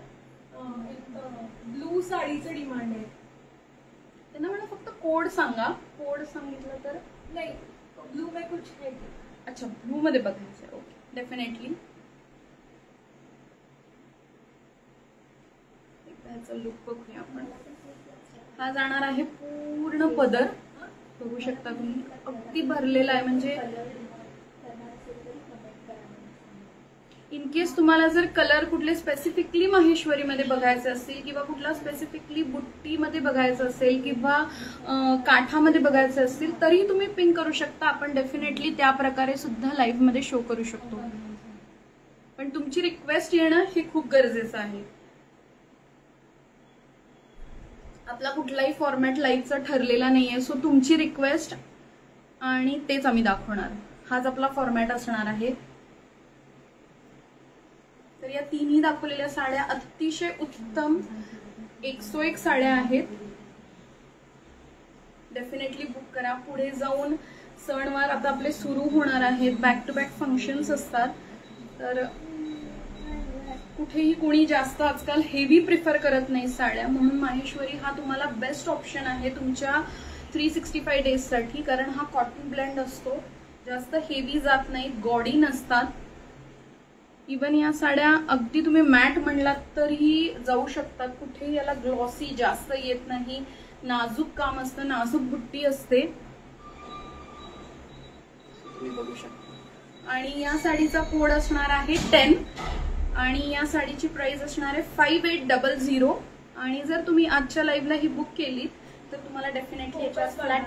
ब्लू साडीचं डिमांड आहे. त्यांना मला फक्त कोड सांगा. कोड सांगितलं तर नाही, ब्लू में कुछ है. अच्छा, ब्लू मध्ये बघायचं. ओके, डेफिनेटली ह्याचा लुक बघूया आपण. हा जाणार आहे पूर्ण पदर. बघू शकता तुम्ही अगदी भरलेला आहे. म्हणजे इन केस तुम्हाला जर कलर कुठले स्पेसिफिकली माहेश्वरीमध्ये बघायचे असतील किंवा कुठला स्पेसिफिकली बुट्टीमध्ये बघायचं असेल किंवा काठामध्ये बघायचे असतील तरी तुम्ही पिंक करू शकता. आपण डेफिनेटली त्या प्रकारे सुद्धा लाईव्ह मध्ये शो करू शकतो. पण तुमची रिक्वेस्ट येणं हे खूप गरजेचं आहे. आपला कुठलाही फॉर्मॅट लाईव्हचा ठरलेला नाहीये. सो तुमची रिक्वेस्ट आणि तेच आम्ही दाखवणार. हाच आपला फॉर्मॅट असणार आहे. तर या तिन्ही दाखवलेल्या साड्या अतिशय उत्तम 101 साड्या आहेत. डेफिनेटली बुक करा. पुढे जाऊन सणवार आता आपले सुरू होणार आहेत. बॅक टू बॅक फंक्शन्स असतात. तर कुठेही कोणी जास्त आजकाल हेवी प्रिफर करत नाही साड्या. म्हणून माहेश्वरी हा तुम्हाला बेस्ट ऑप्शन आहे तुमच्या 365 डेजसाठी. कारण हा कॉटन ब्लेंड असतो. जास्त हेवी जात नाही, गॉडी नसतात. इवन या साड्या अगदी तुम्ही मॅट म्हणलात तरीही जाऊ शकतात. कुठेही याला ग्लॉसी जास्त येत नाही. नाजूक काम असतं, नाजूक बुट्टी असते. तुम्ही बघू शकता. आणि या साडीचा कोड असणार आहे 10 आणि या साडीची प्राइस असणार आहे 5800. आणि जर तुम्ही आजच्या लाईव्हला ही बुक केली तर तुम्हाला डेफिनेटली याच्या फ्लॅट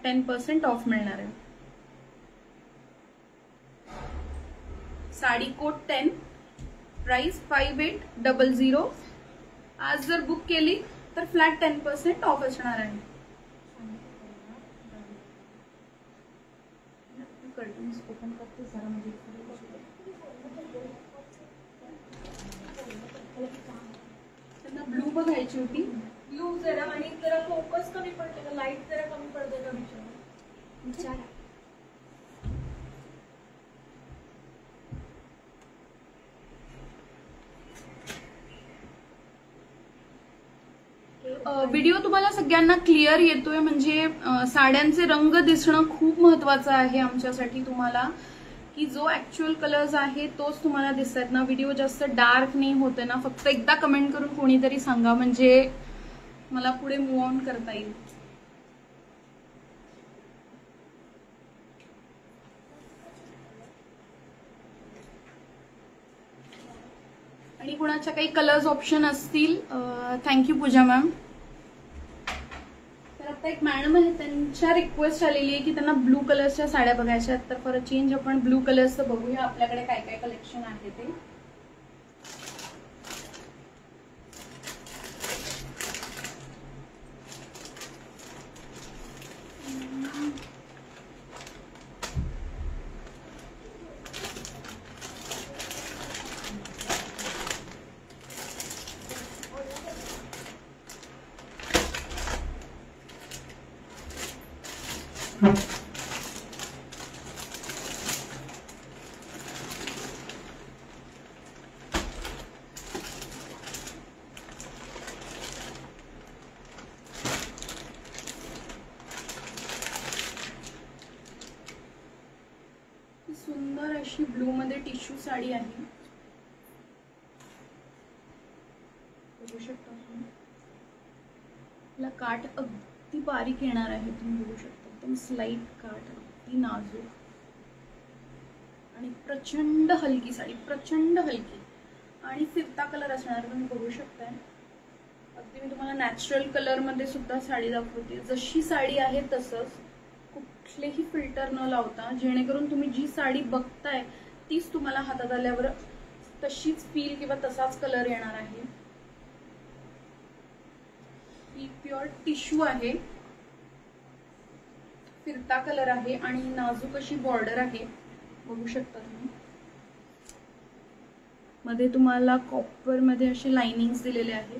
10% ऑफ मिळणार आहे. Sari code 10, price 5800. आज जर बुक केली तर फ्लॅट 10% ऑफ असणार आहे. कर्टन्स ओपन करते जरा. म्हणजे त्यांना ब्लू बघायची होती. ब्लू जरा आणि जरा फोकस कमी पडते का, लाईट जरा कमी पडते का विचारा. व्हिडिओ तुम्हाला सगळ्यांना क्लिअर येतोय. म्हणजे साड्यांचे रंग दिसणं खूप महत्वाचं आहे आमच्यासाठी. तुम्हाला की जो ऍक्च्युअल कलर्स आहे तोच तुम्हाला दिसतात ना. व्हिडिओ जास्त डार्क नाही होते ना. फक्त एकदा कमेंट करून कोणीतरी सांगा म्हणजे मला पुढे मूव्ह ऑन करता येईल. आणि कुणाच्या काही कलर्स ऑप्शन असतील. थँक्यू पूजा मॅम. तर आता एक मॅडम आहे त्यांच्या रिक्वेस्ट आलेली आहे की त्यांना ब्लू कलर्सच्या साड्या बघायच्या आहेत. तर फॉर अ चेंज आपण ब्लू कलर्सचं बघूया आपल्याकडे काय काय कलेक्शन आहे ते. सुंदर अशी ब्लू मध्ये टिश्यू साडी आहे. बघू शकता तुम्ही. आपला काठ अगदी बारीक येणार आहे. तुम्ही बघू शकता एकदम स्लाइट काठ, अगदी नाजूक आणि प्रचंड हलकी साडी. प्रचंड हलकी आणि फिरता कलर असणार. तुम्ही बघू शकताय. अगदी मी तुम्हाला नॅचरल कलर मध्ये सुद्धा साडी दाखवते. जशी साडी आहे तसंच, कुठलेही फिल्टर न लावता, जेणेकरून तुम्ही जी साडी बघताय तीच तुम्हाला हातात आल्यावर तशीच फील किंवा तसाच कलर येणार आहे. ही प्युअर टिश्यू आहे, फिरता कलर आहे आणि नाजूक अशी बॉर्डर आहे, बघू शकता तुम्ही. मध्ये तुम्हाला कॉपर मध्ये असे लाइनिंग्स दिलेले आहेत.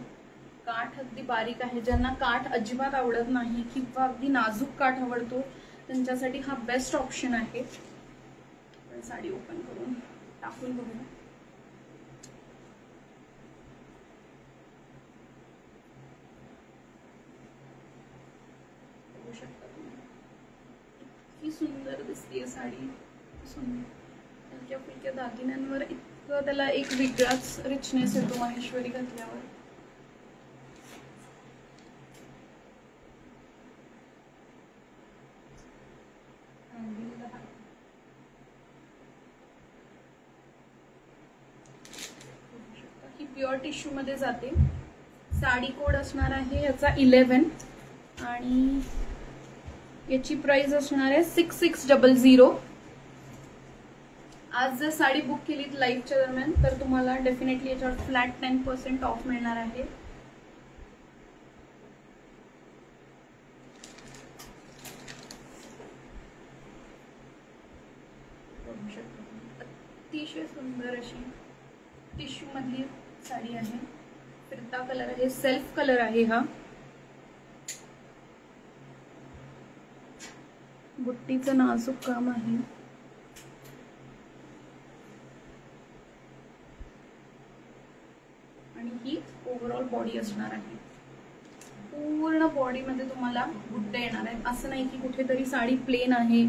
काठ अगदी बारीक आहे. ज्यांना काठ अजिबात आवडत नाही किंवा अगदी नाजूक काठ आवडतो त्यांच्यासाठी हा बेस्ट ऑप्शन आहे. पण साडी ओपन करून टाकून बघूया. बघू शकता तुम्ही इतकी सुंदर दिसते साडी. सुंदर हलक्या फुलक्या दागिन्यांवर इतकं त्याला एक वेगळाच रिचनेस येतो माहेश्वरी घातल्यावर. ही प्युअर टिश्यू मध्ये जाते. साडी कोड असणार आहे याचा 11 आणि याची प्राइस असणार आहे 6600. आज जर साडी बुक केलीत लाईव्हच्या दरम्यान तर तुम्हाला डेफिनेटली याच्यावर फ्लॅट 10% ऑफ मिळणार आहे. अतिशय सुंदर अशी टिश्यू मधली साडी आहे. फिरता कलर आहे, सेल्फ कलर आहे हा. बुट्टीचं नाजूक काम आहे. आणि ही ओव्हरऑल बॉडी असणार आहे. पूर्ण बॉडी मध्ये तुम्हाला बुट्टे येणार आहेत. असं नाही की कुठेतरी साडी प्लेन आहे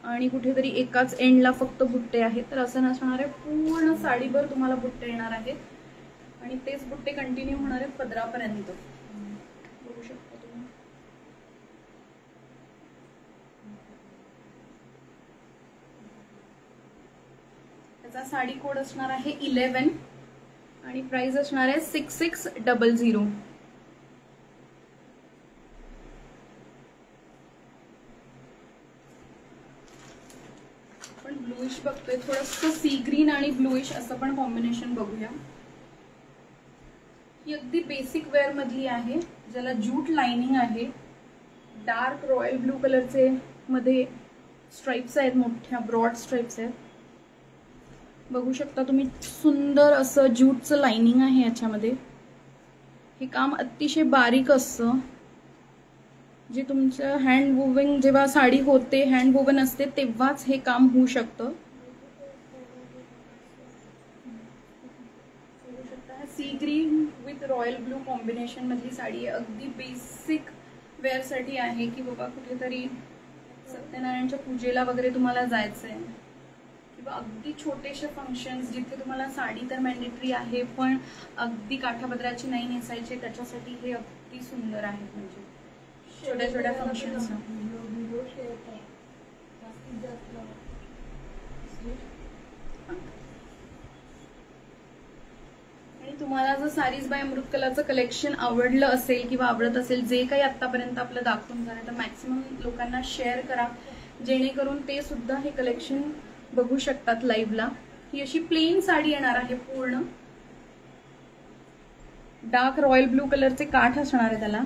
आणि कुठेतरी एकाच एंडला फक्त बुट्टे आहेत, तर असं नसणार आहे. पूर्ण साडीभर तुम्हाला बुट्टे येणार आहेत आणि तेच बुट्टे कंटिन्यू होणार आहेत पदरापर्यंत. बघू शकता तुम्ही. त्याचा साडी कोड असणार आहे 11 आणि प्राइस असणार आहे 6600. आपण ब्लूइश बघतोय, थोडंसं सी ग्रीन आणि ब्लूइश असं पण कॉम्बिनेशन बघूया. ही अगदी बेसिक वेअर मधली आहे, ज्याला ज्यूट लाइनिंग आहे. डार्क रॉयल ब्लू कलरचे मध्ये स्ट्राइप्स आहेत, मोठ्या ब्रॉड स्ट्राइप्स आहेत. बघू शकता तुम्ही. सुंदर असं ज्यूटचं लाइनिंग आहे याच्यामध्ये. हे काम अतिशय बारीक असतं. जे तुमचं हँड वुविंग जेव्हा साडी होते, हँड वुवन असते तेव्हाच हे काम होऊ शकतं. Sea green with royal blue combination मधली साडी आहे. अगदी बेसिक वेअर साठी आहे की बाबा कुठेतरी सत्यनारायणच्या पूजेला वगैरे तुम्हाला जायचंय किंवा अगदी छोटेसे फंक्शन्स जिथे तुम्हाला साडी तर मॅन्डेटरी आहे पण अगदी काठापदराची नाही नेसायची, त्याच्यासाठी हे अगदी सुंदर आहे. म्हणजे छोट्या छोट्या फंक्शन्स. आणि तुम्हाला जर सारीज बाय अमृत कलाचं कलेक्शन आवडलं असेल किंवा आवडत असेल, जे काही आतापर्यंत आपलं दाखवून झालं, तर मॅक्सिमम लोकांना शेअर करा जेणेकरून ते सुद्धा हे कलेक्शन बघू शकतात लाईव्हला. ही अशी प्लेन साडी येणार आहे पूर्ण. डार्क रॉयल ब्लू कलरचे काठ असणार आहे त्याला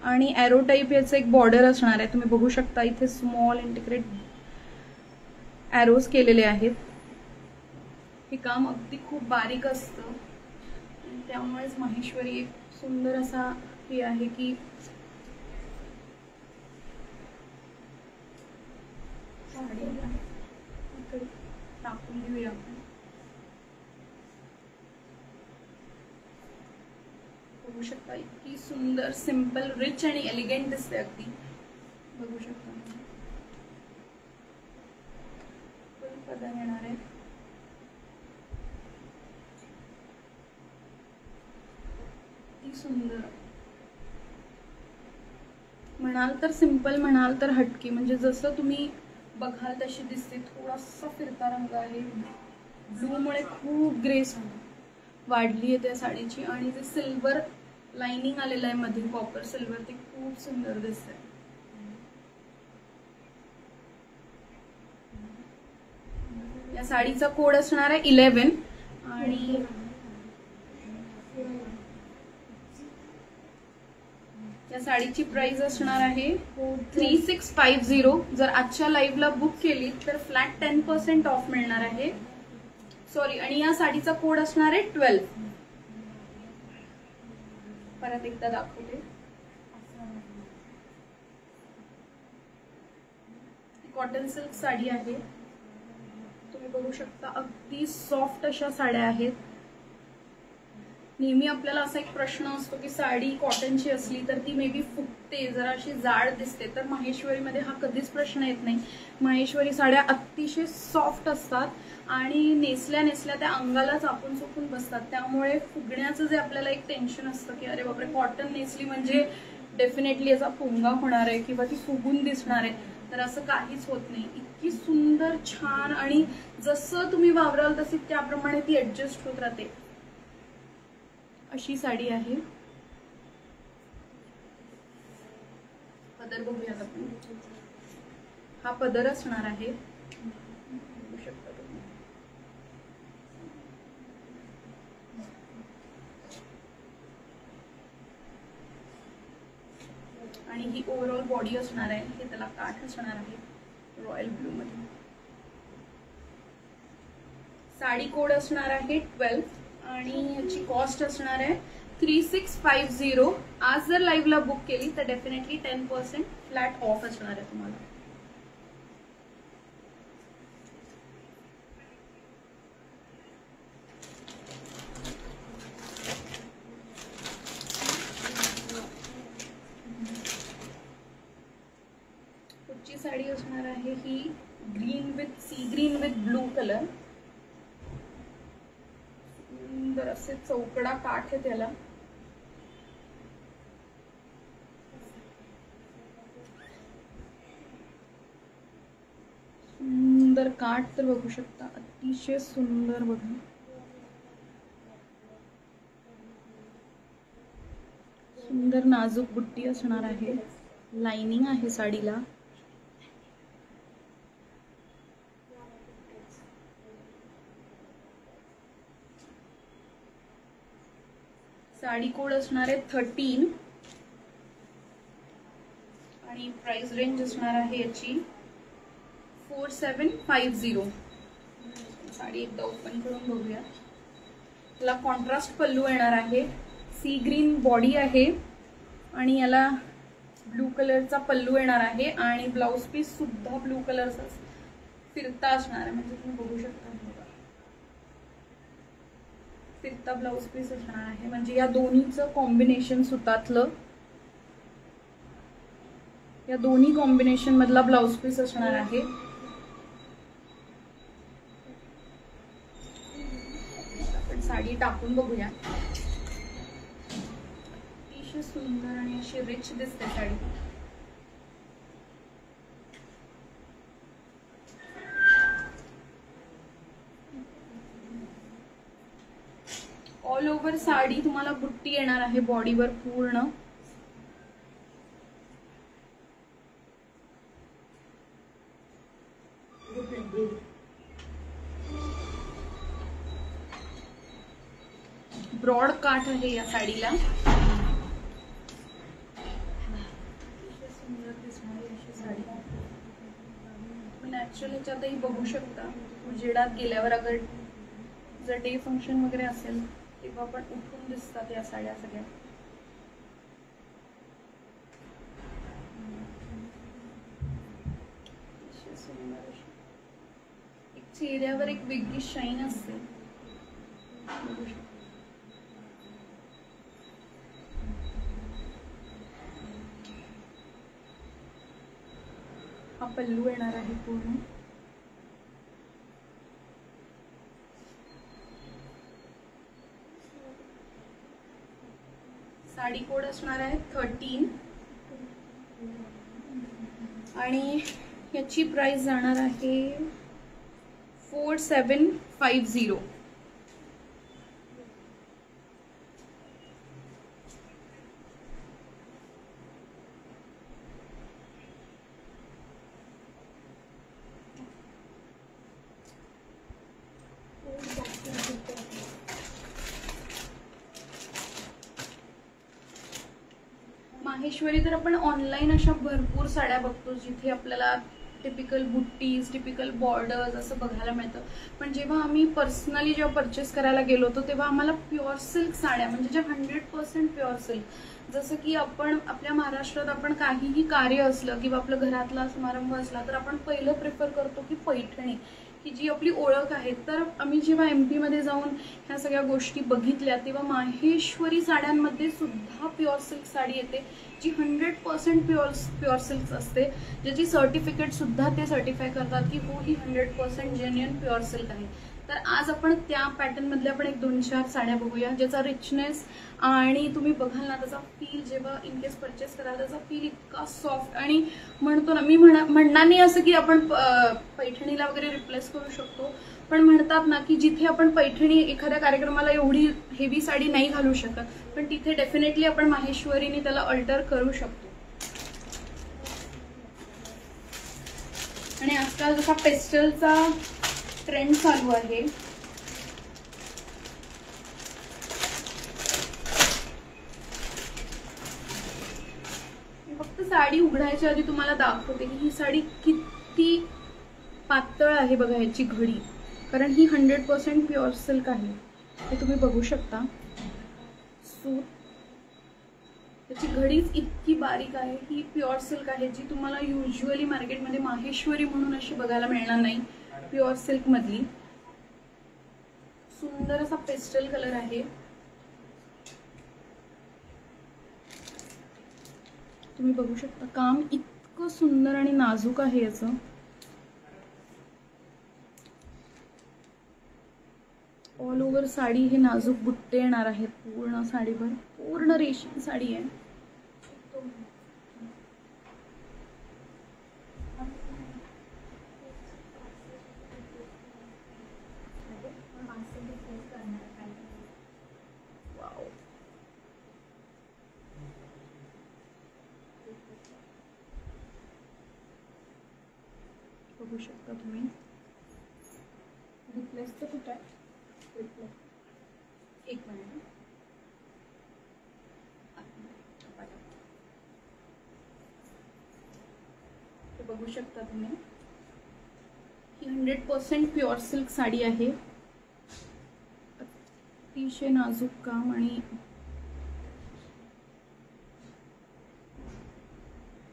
आणि एरो टाइप याचं एक बॉर्डर असणार आहे. तुम्ही बघू शकता इथे स्मॉल इंटिग्रेट एरोज केलेले आहेत. हे काम अगदी खूप बारीक असतं, त्यामुळेच माहेश्वरी एक सुंदर असा हे आहे की टाकून घेऊया आपण. बघू शकता इतकी सुंदर, सिंपल, रिच आणि एलिगंट दिसते अगदी. बघू शकता पदर येणार आहे. किती सुंदर. म्हणाल तर सिंपल, म्हणाल तर हटकी, म्हणजे जसं तुम्ही बघाल तशी दिसते. थोडासा फिरता रंग आहे. ब्लू मुळे खूप ग्रेस वाढली आहे त्या साडीची आणि जे सिल्वर लाइनिंग आलेलं आहे मध्ये कॉपर सिल्वर, ते खूप सुंदर दिसतंय. या साडीचा कोड असणार आहे 11 आणि या साडीची प्राइस असणार आहे 3650. जर आजच्या लाईव्हला बुक केली तर फ्लॅट 10% ऑफ मिळणार आहे. सॉरी, आणि या साडीचा कोड असणार आहे 12. परत एकदा दाखवते. कॉटन सिल्क साडी आहे. तुम्ही बघू शकता अगदी सॉफ्ट अशा साड्या आहेत. नेहमी आपल्याला असा एक प्रश्न असतो की साडी कॉटनची असली तर ती मे बी फुगते, जरा अशी जाड दिसते. तर माहेश्वरीमध्ये हा कधीच प्रश्न येत नाही. माहेश्वरी साड्या अतिशय सॉफ्ट असतात आणि नेसल्या त्या अंगाला चापून चोपून बसतात. त्यामुळे फुगण्याचं जे आपल्याला एक टेन्शन असतं की अरे बापरे कॉटन नेसली म्हणजे डेफिनेटली याचा फुंगा होणार आहे किंवा ती फुगून दिसणार आहे, तर असं काहीच होत नाही. इतकी सुंदर छान आणि जसं तुम्ही वावराल तशी त्याप्रमाणे ती ऍडजस्ट होत राहते अशी साडी आहे. पदर बघूयात आपण. हा पदर असणार आहे. बघू शकता तुम्ही. आणि ही ओव्हरऑल बॉडी असणार आहे. हे त्याला काठ असणार आहे रॉयल ब्लू मध्ये. साडी कोड असणार आहे 12 आणि याची कॉस्ट असणार आहे 3650. आज जर लाईव्हला बुक केली तर डेफिनेटली 10% फ्लॅट ऑफ असणार आहे तुम्हाला. पुढची साडी असणार आहे ही green with sea green with blue colour. सुंदर असे चौकडा काठ आहे त्याला. सुंदर काठ तर बघू शकता, अतिशय सुंदर बघा. सुंदर नाजूक बुट्टी असणार आहे. लाइनिंग आहे साडीला. साडी कोड असणार आहे 13 आणि प्राइस रेंज असणार आहे याची 4750. साडी एकदा ओपन करून बघूया. याला कॉन्ट्रास्ट पल्लू येणार आहे. सी ग्रीन बॉडी आहे आणि याला ब्लू कलरचा पल्लू येणार आहे आणि ब्लाउज पीस सुद्धा ब्लू कलरचा फिरता असणार आहे. म्हणजे तुम्ही बघू शकता फिरता ब्लाउज पीस असणार आहे. म्हणजे या दोन्हीचं कॉम्बिनेशन सुतातलं, या दोन्ही कॉम्बिनेशन मधला ब्लाउज पीस असणार आहे. आपण साडी टाकून बघूया. अतिशय सुंदर आणि अशी रिच दिसते साडी. ऑल ओव्हर साडी तुम्हाला बुट्टी येणार आहे बॉडीवर पूर्ण. ब्रॉड काठ आहे या साडीला. सुंदर दिसणारी अशी साडी. नॅचरल याच्यातही बघू शकता. उजेडात गेल्यावर अगर जर डे फंक्शन वगैरे असेल तेव्हा पण उठून दिसतात या साड्या सगळ्या. सुंदर अशी एक चेहऱ्यावर एक वेगळी शाईन असते. बघू शकता. हा पल्लू येणार आहे पूर्ण. साडी कोड असणार आहे 13 आणि याची प्राइस जाणार आहे 4750. माहेश्वरी तर आपण ऑनलाईन अशा भरपूर साड्या बघतो जिथे आपल्याला टिपिकल बुट्टीज, टिपिकल बॉर्डर्स असं बघायला मिळतं. पण जेव्हा आम्ही पर्सनली जेव्हा परचेस करायला गेलो होतो तेव्हा आम्हाला प्युअर सिल्क साड्या म्हणजे ज्या 100% प्युअर सिल्क, जसं की आपण आपल्या महाराष्ट्रात आपण काहीही कार्य असलं किंवा आपलं घरातला समारंभ असला तर आपण पहिलं प्रिफर करतो की पैठणी, की जी आपली ओळख आहे. तर आम्ही जेव्हा MP मध्ये जाऊन ह्या सगळ्या गोष्टी बघितल्या तेव्हा माहेश्वरी साड्यांमध्ये सुद्धा प्युअर सिल्क साडी येते जी 100% प्युअर सिल्क असते, ज्याची सर्टिफिकेट सुद्धा ते सर्टिफाय करतात की हो ही 100% जेन्युइन प्युअर सिल्क आहे. तर आज आपण त्या पॅटर्न मधल्या आपण एक 2-4 साड्या बघूया ज्याचा रिचनेस आणि तुम्ही बघाल ना त्याचा फील, जेव्हा इन केस परचेस कराल त्याचा फील इतका सॉफ्ट आणि म्हणतो ना, मी म्हणणार नाही असं की आपण पैठणीला वगैरे रिप्लेस करू शकतो, पण म्हणतात ना की जिथे आपण पैठणी एखाद्या कार्यक्रमाला एवढी हेवी साडी नाही घालू शकत, पण तिथे डेफिनेटली आपण माहेश्वरीने त्याला अल्टर करू शकतो. आणि आजकाल जसा पेस्टलचा ट्रेंड चालू आहे, फक्त साडी उघडायच्या आधी तुम्हाला दाखवते की ही साडी किती पातळ आहे. बघा ह्याची घडी, कारण ही 100% प्युअर सिल्क आहे, हे तुम्ही बघू शकता. सो त्याची घडीच इतकी बारीक आहे. ही प्युअर सिल्क आहे जी तुम्हाला युजली मार्केटमध्ये माहेश्वरी म्हणून अशी बघायला मिळणार नाही. प्युअर सिल्क मधली सुंदर असा पेस्टल कलर आहे. तुम्ही बघू शकता काम इतकं सुंदर आणि नाजूक आहे याचं. ऑल ओव्हर साडी हे नाजूक बुट्टे येणार आहेत. पूर्ण साडीभर पूर्ण रेशीम साडी आहे. वाव, बघू शकता तुम्ही. रिप्लेस तर कुठे आहे? एक मिनिट, बघू शकता तुम्ही. ही 100% प्युअर सिल्क साडी आहे. अतिशय नाजूक काम आणि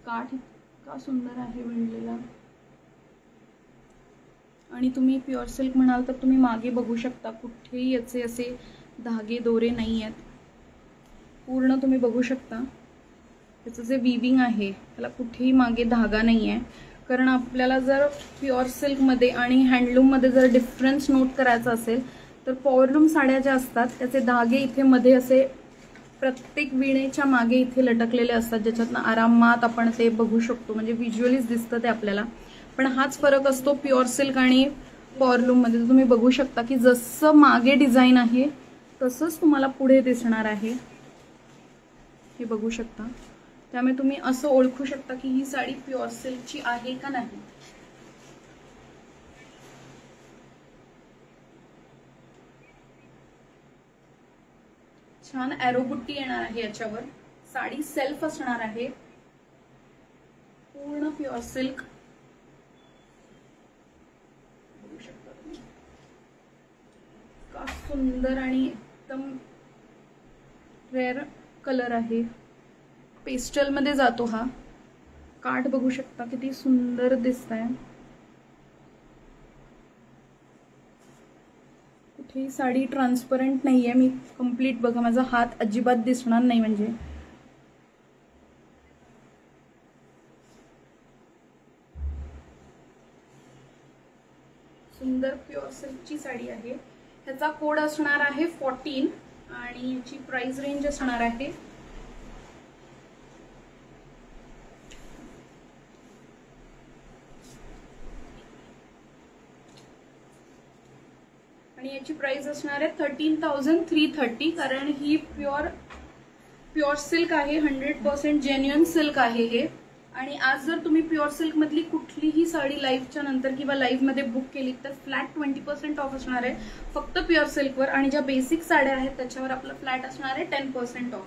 काठ इतका सुंदर आहे विणलेला. आणि तुम्ही प्युअर सिल्क म्हणाल तर तुम्ही मागे बघू शकता कुठेही याचे असे धागे दोरे नाही आहेत. पूर्ण तुम्ही बघू शकता त्याचं जे विविंग आहे त्याला कुठेही मागे धागा नाही आहे. कारण आपल्याला जर प्युअर सिल्कमध्ये आणि हँडलूममध्ये जर डिफरन्स नोट करायचा असेल तर पॉवरलूम साड्या ज्या असतात त्याचे धागे इथे मध्ये असे प्रत्येक विणेच्या मागे इथे लटकलेले असतात, ज्याच्यातनं आरामात आपण ते बघू शकतो, म्हणजे व्हिज्युअलीच दिसतं ते आपल्याला. पण हाच फरक असतो प्युअर सिल्क आणि पॉवरलूम मध्ये. तुम्ही बघू शकता की जसं मागे डिझाईन आहे तसंच तुम्हाला पुढे दिसणार आहे, हे बघू शकता. त्यामुळे तुम्ही असं ओळखू शकता की ही साडी प्युअर सिल्कची आहे का नाही. छान एरो बुट्टी येणार आहे याच्यावर. साडी सेल्फ असणार आहे, पूर्ण प्युअर सिल्क. बघू शकता तुम्ही का सुंदर आणि एकदम रेअर कलर आहे. पेस्टल मध्ये जातो हा. काठ बघू शकता किती सुंदर दिसतंय. कुठेही साडी ट्रान्सपरंट नाहीये. मी कंप्लीट बघा माझा हात अजिबात दिसणार नाही, म्हणजे सुंदर प्युअर सिल्कची साडी आहे. ह्याचा कोड असणार आहे 14 आणि याची प्राइस रेंज असणार आहे आणि याची प्राइस असणार आहे 13,330. कारण ही प्युअर सिल्क आहे, 100% जेन्युइन सिल्क आहे हे. आणि आज जर तुम्ही प्युअर सिल्क मधली कुठलीही साडी लाईव्हच्या नंतर किंवा लाईव्ह मध्ये बुक केली तर फ्लॅट 20% ऑफ असणार आहे फक्त प्युअर सिल्कवर. आणि ज्या बेसिक साड्या आहेत त्याच्यावर आपलं फ्लॅट असणार आहे 10% ऑफ.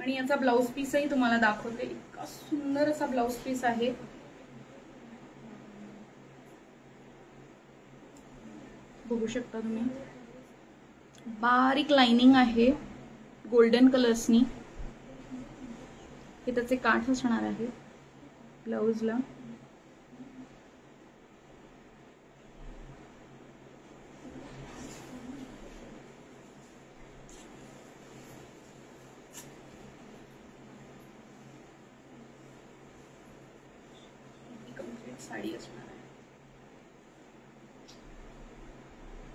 आणि याचा ब्लाउज पीसही तुम्हाला दाखवते. इतका सुंदर असा ब्लाउज पीस आहे. बघू शकता तुम्ही, बारीक लाइनिंग आहे गोल्डन कलर्सनी. हे त्याचे काठ असणार आहे ब्लाउजला. कंप्लीट साडी असणार आहे.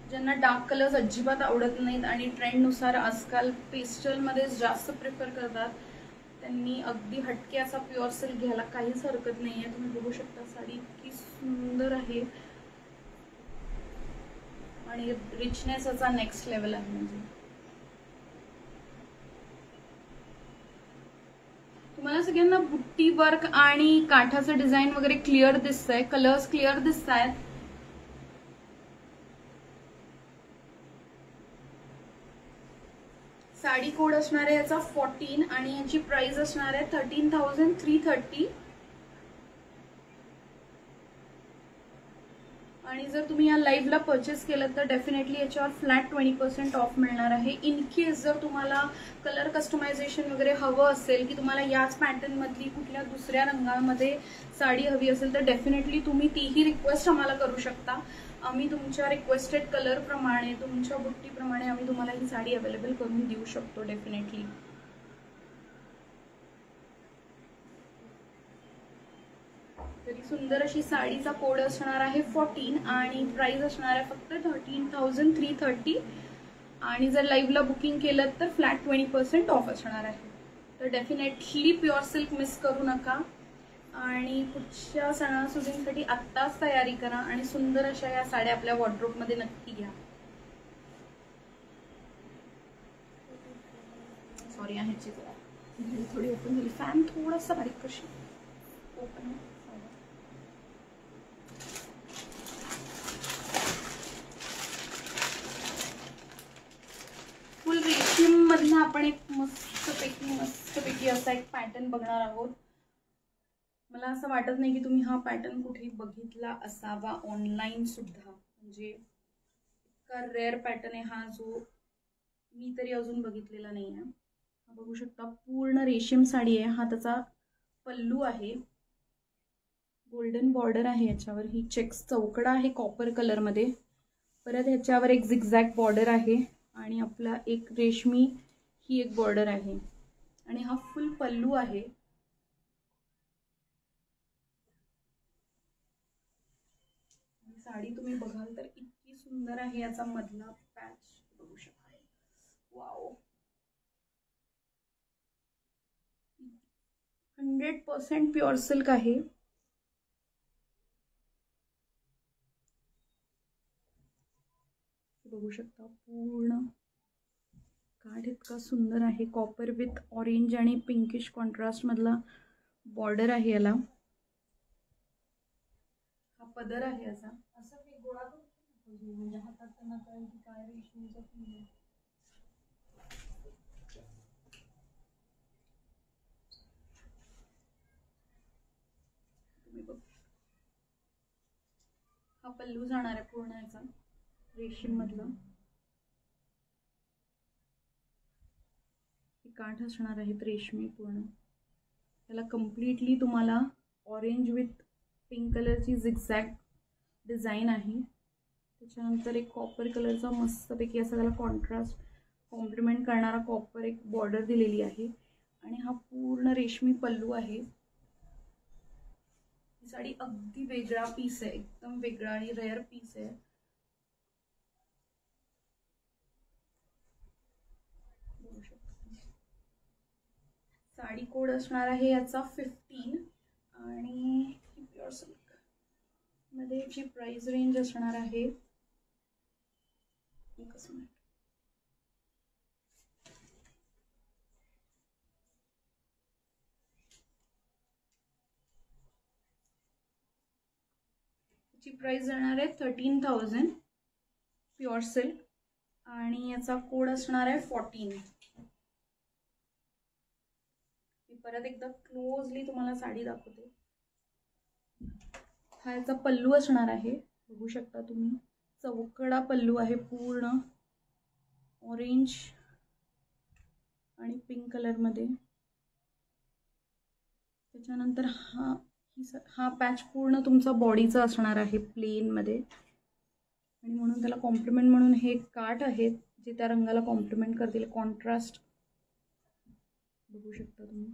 ज्यांना डार्क कलर्स अजिबात आवडत नाहीत आणि ट्रेंडनुसार आजकाल पेस्टलमध्ये जास्त प्रिफर करतात, त्यांनी अगदी हटके असा प्युअर सिल्क घ्यायला काहीच हरकत नाही आहे. तुम्ही बघू शकता साडी इतकी सुंदर आहे आणि रिचनेस याचा नेक्स्ट लेवल आहे. म्हणजे तुम्हाला सगळ्यांना बुट्टी वर्क आणि काठाचं डिझाईन वगैरे क्लिअर दिसतंय, कलर्स क्लिअर दिसत आहेत. साडी कोड असणार आहे याचा 14 आणि याची प्राइस असणार आहे 13,330. आणि जर तुम्ही या लाईव्हला परचेस केलं तर डेफिनेटली याच्यावर फ्लॅट 20% ऑफ मिळणार आहे. इन केस जर तुम्हाला कलर कस्टमायझेशन वगैरे हवं असेल की तुम्हाला याच पॅटर्न मधली कुठल्या दुसऱ्या रंगामध्ये साडी हवी असेल तर डेफिनेटली तुम्ही तीही रिक्वेस्ट आम्हाला करू शकता. आम्ही तुमच्या रिक्वेस्टेड कलर प्रमाणे, तुमच्या बुट्टीप्रमाणे आम्ही तुम्हाला ही साडी अवेलेबल करून देऊ शकतो डेफिनेटली. तरी सुंदर अशी साडीचा कोड असणार आहे 14 आणि प्राइस असणार आहे फक्त 13,330. आणि जर लाईव्हला बुकिंग केलं तर फ्लॅट 20% ऑफ असणार आहे. तर डेफिनेटली प्युअर सिल्क मिस करू नका आणि पुढच्या सणासुदींसाठी आत्ताच तयारी करा आणि सुंदर अशा या साड्या आपल्या वॉर्डरोबमध्ये नक्की घ्या. सॉरी ह्याची थोडी ओपन झाली, फॅन थोडासा बारीक कशी ओपन. फुल रेशीम मधला आपण एक मस्तपैकी असा एक पॅटर्न बघणार आहोत. मला असं वाटत नाही की तुम्ही हा पॅटर्न कुठेही बघितला असावा ऑनलाईन सुद्धा. म्हणजे इतका रेअर पॅटर्न आहे हा, जो मी तरी अजून बघितलेला नाही आहे. हा बघू शकता पूर्ण रेशीम साडी आहे. हा त्याचा पल्लू आहे, गोल्डन बॉर्डर आहे याच्यावर. ही चेक्स चौकडा आहे कॉपर कलरमध्ये. परत ह्याच्यावर एक झिगझॅग बॉर्डर आहे आणि आपला एक रेशमी ही एक बॉर्डर आहे आणि हा फुल पल्लू आहे. साडी तुम्ही बघाल तर इतकी सुंदर आहे. याचा मधला पॅच बघू शकता. वाव, 100% प्युअर सिल्क आहे. बघू शकता पूर्ण काठ इतका सुंदर आहे. कॉपर विथ ऑरेंज आणि पिंकिश कॉन्ट्रास्ट मधला बॉर्डर आहे याला. हा पदर आहे याचा. असं ते गोळा करून म्हणजे हातात त्यांना कळेल की काय रेशमीचं फील आहे. हा पल्लू जाणार आहे पूर्ण याचा रेशीम मधला. हे काठ असणार आहेत रेशमी पूर्ण. त्याला कम्प्लिटली तुम्हाला ऑरेंज विथ पिंक कलरची झिगझॅग डिझाईन आहे. त्याच्यानंतर एक कॉपर कलरचा मस्तपैकी असा त्याला कॉन्ट्रास्ट कॉम्प्लिमेंट करणारा कॉपर एक बॉर्डर दिलेली आहे आणि हा पूर्ण रेशमी पल्लू आहे. ही साडी अगदी वेगळा पीस आहे, एकदम वेगळा आणि रेअर पीस आहे. साडी कोड असणार आहे याचा 15 आणि प्युअर सिल्क मध्ये याची प्राइस रेंज असणार आहे एकच मिनिट. याची प्राइस जाणार आहे 13,000 प्युअर सिल्क आणि याचा कोड असणार आहे 14. परत एकदा क्लोजली तुम्हाला साडी दाखवते. हा याचा पल्लू असणार आहे, बघू शकता तुम्ही. चौकडा पल्लू आहे, पूर्ण ऑरेंज आणि पिंक कलरमध्ये. त्याच्यानंतर हा पॅच पूर्ण तुमचा बॉडीचा असणार आहे प्लेनमध्ये, आणि म्हणून त्याला कॉम्प्लिमेंट म्हणून हे काठ आहेत जे त्या रंगाला कॉम्प्लिमेंट करतील. कॉन्ट्रास्ट बघू शकता तुम्ही.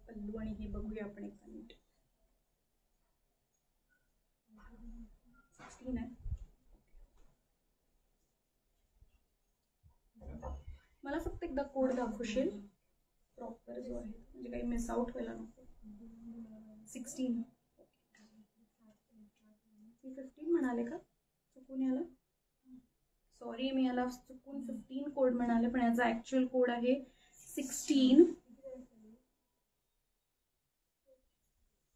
पल्लू आणि हे बघूया आपण एक मिनिट. 16 आहे. मला फक्त एकदा कोड दाखवशील प्रॉपर जो आहे, म्हणजे काही मिस आउट व्हायला नको. 16 मी 15 म्हणाले का, चुकून याला सॉरी, मी याला चुकून 15 कोड म्हणाले, पण याचा ऍक्च्युअल कोड आहे 16.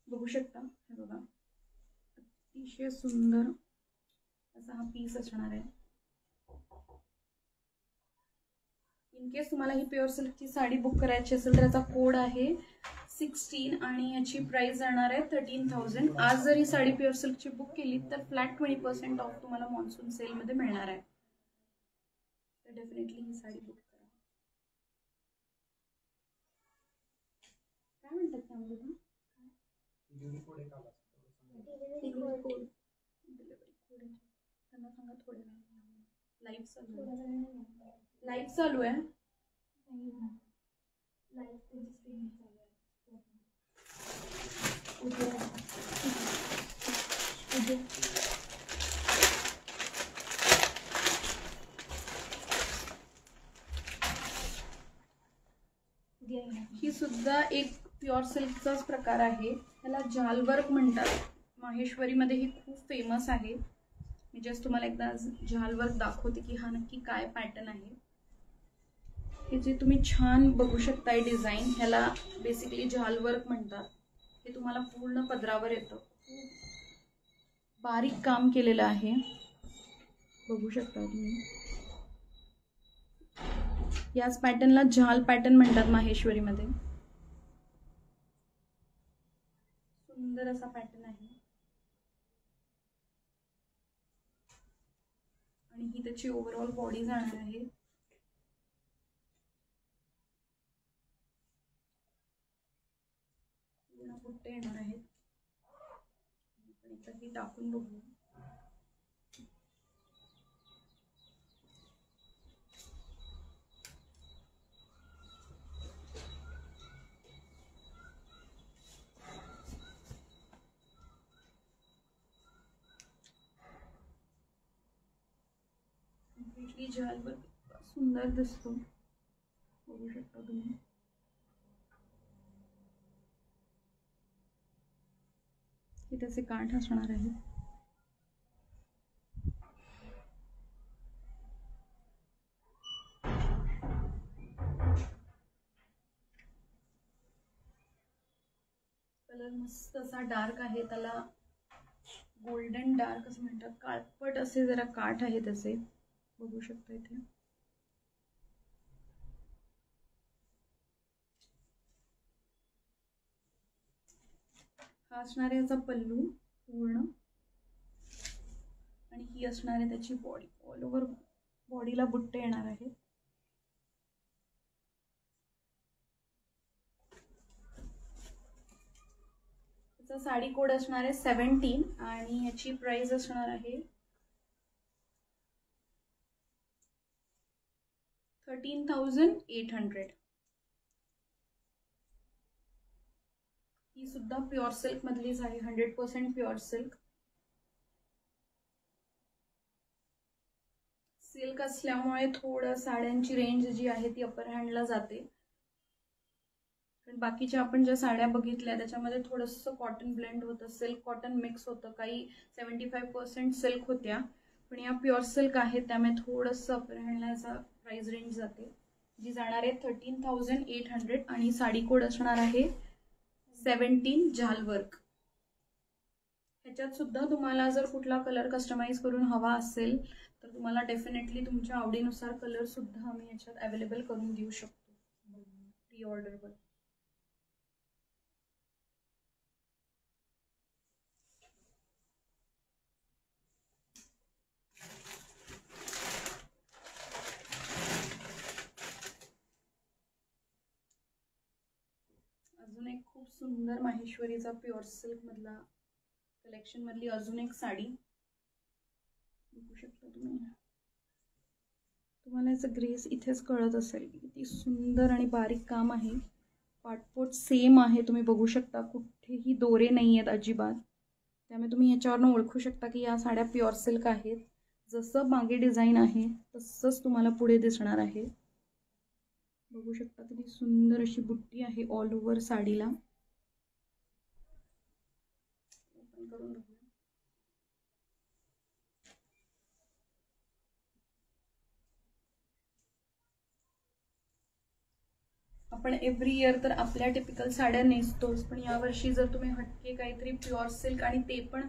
बघू शकता, हे बघा अतिशय सुंदर असा हा पीस असणार आहे. इन केस तुम्हाला ही प्युअर सिल्कची साडी बुक करायची असेल तर याचा कोड आहे 16 आणि याची प्राइस जाणार आहे 13,000. आज जर ही साडी प्युअर सिल्कची बुक केली तर फ्लॅट 20% ऑफ तुम्हाला मॉन्सून सेलमध्ये मिळणार आहे. तर डेफिनेटली ही साडी बुक करा. काय म्हणतात त्यामध्ये तुम्ही? डिलिव्हरी कोड त्यांना सांगा. थोड्या लाईव्ह चालू आहे. ही सुद्धा एक प्युअर सिल्कचाच प्रकार आहे. त्याला जाल वर्क म्हणतात. माहेश्वरीमध्ये ही खूप फेमस आहे. मी जस्ट तुम्हाला एकदा जाल वर्क दाखवते की हा नक्की काय पॅटर्न आहे. हे जे तुम्ही छान बघू शकताय डिझाईन, ह्याला बेसिकली जाल वर्क म्हणतात. हे तुम्हाला पूर्ण पदरावर येतं. बारीक काम केलेलं आहे, बघू शकता तुम्ही. याच पॅटर्नला झाल पॅटर्न म्हणतात माहेश्वरीमध्ये. सुंदर असा पॅटर्न आहे आणि ही त्याची ओव्हरऑल बॉडी जाणार आहे. पूर्ण बुट्टे येणार आहेत. आपण एकदा ही टाकून बघू. कम्प्लीटली जाल वर्क सुंदर दिसतो, बघू शकता तुम्ही. हे त्याचे काठ असणार आहे. कलर मस्त असा डार्क आहे. त्याला गोल्डन डार्क असं म्हणतात. काळपट असे जरा काठ आहे त्याचे, बघू शकता इथे. हा असणार आहे याचा पल्लू पूर्ण, आणि ही असणार आहे त्याची बॉडी. ऑल ओव्हर बॉडीला बुट्टे येणार आहेत. त्याचा साडी कोड असणार आहे 17 आणि याची प्राइस असणार आहे 13,800. ही सुद्धा प्युअर सिल्क मधलीच आहे, 100% प्युअर सिल्क. सिल्क असल्यामुळे थोडं साड्यांची रेंज जी आहे ती अपर हँडला जाते. कारण बाकीच्या आपण ज्या साड्या बघितल्या त्याच्यामध्ये थोडंसं कॉटन ब्लेंड होतं, सिल्क कॉटन मिक्स होतं. काही 75% सिल्क होत्या, पण या प्युअर सिल्क आहे त्यामुळे थोडंसं अपर हँडला याचा प्राइस रेंज जाते, जी जाणार आहे 13,800. आणि साडी कोड असणार आहे 17 जाल वर्क. ह्याच्यात सुद्धा तुम्हाला जर कुठला कलर कस्टमाइज करून हवा असेल तर तुम्हाला डेफिनेटली तुमच्या आवडीनुसार कलर सुद्धा आम्ही याच्यात अवेलेबल करून देऊ शकतो प्री ऑर्डरवर. अजून एक खूप सुंदर माहेश्वरीचा प्युअर सिल्क मधला कलेक्शन मधली अजून एक साडी बघू शकता तुम्ही. तुम्हाला याचं ग्रेस इथेच कळत असेल किती सुंदर आणि बारीक काम आहे. पाटपोट सेम आहे, तुम्ही बघू शकता कुठेही दोरे नाही आहेत अजिबात. त्यामुळे तुम्ही ह्याच्यावरनं ओळखू शकता की या साड्या प्युअर सिल्क आहेत. जसं मागे डिझाईन आहे तसंच तुम्हाला पुढे दिसणार आहे. बघू शकता किती सुंदर अशी बुट्टी आहे ऑल ओव्हर साडीला. ओपन करून बघूया. आपण एव्हरी इयर तर आपल्या टिपिकल साड्या नेसतोच, पण यावर्षी जर तुम्ही हटके काहीतरी प्युअर सिल्क आणि ते पण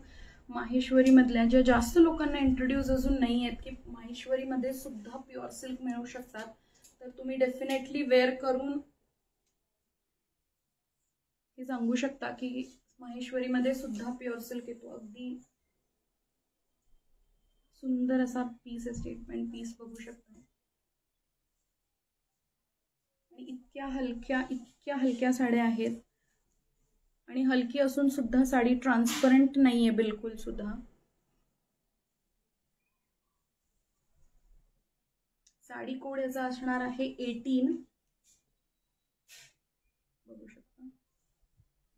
माहेश्वरी मधल्या ज्या जास्त लोकांना इंट्रोड्यूस अजून नाही आहेत की माहेश्वरी मध्ये सुद्धा प्युअर सिल्क मिळू शकतात, तर तुम्ही डेफिनेटली वेअर करून हे सांगू शकता की माहेश्वरी मध्ये सुद्धा प्युअर सिल्क येतो. अगदी सुंदर असा पीस आहे, स्टेटमेंट पीस बघू शकता. आणि इतक्या हलक्या साड्या आहेत आणि हलकी असून सुद्धा साडी ट्रान्सपरंट नाहीये बिलकुल सुद्धा. साडी कोड याचा असणार आहे 18. बघू शकता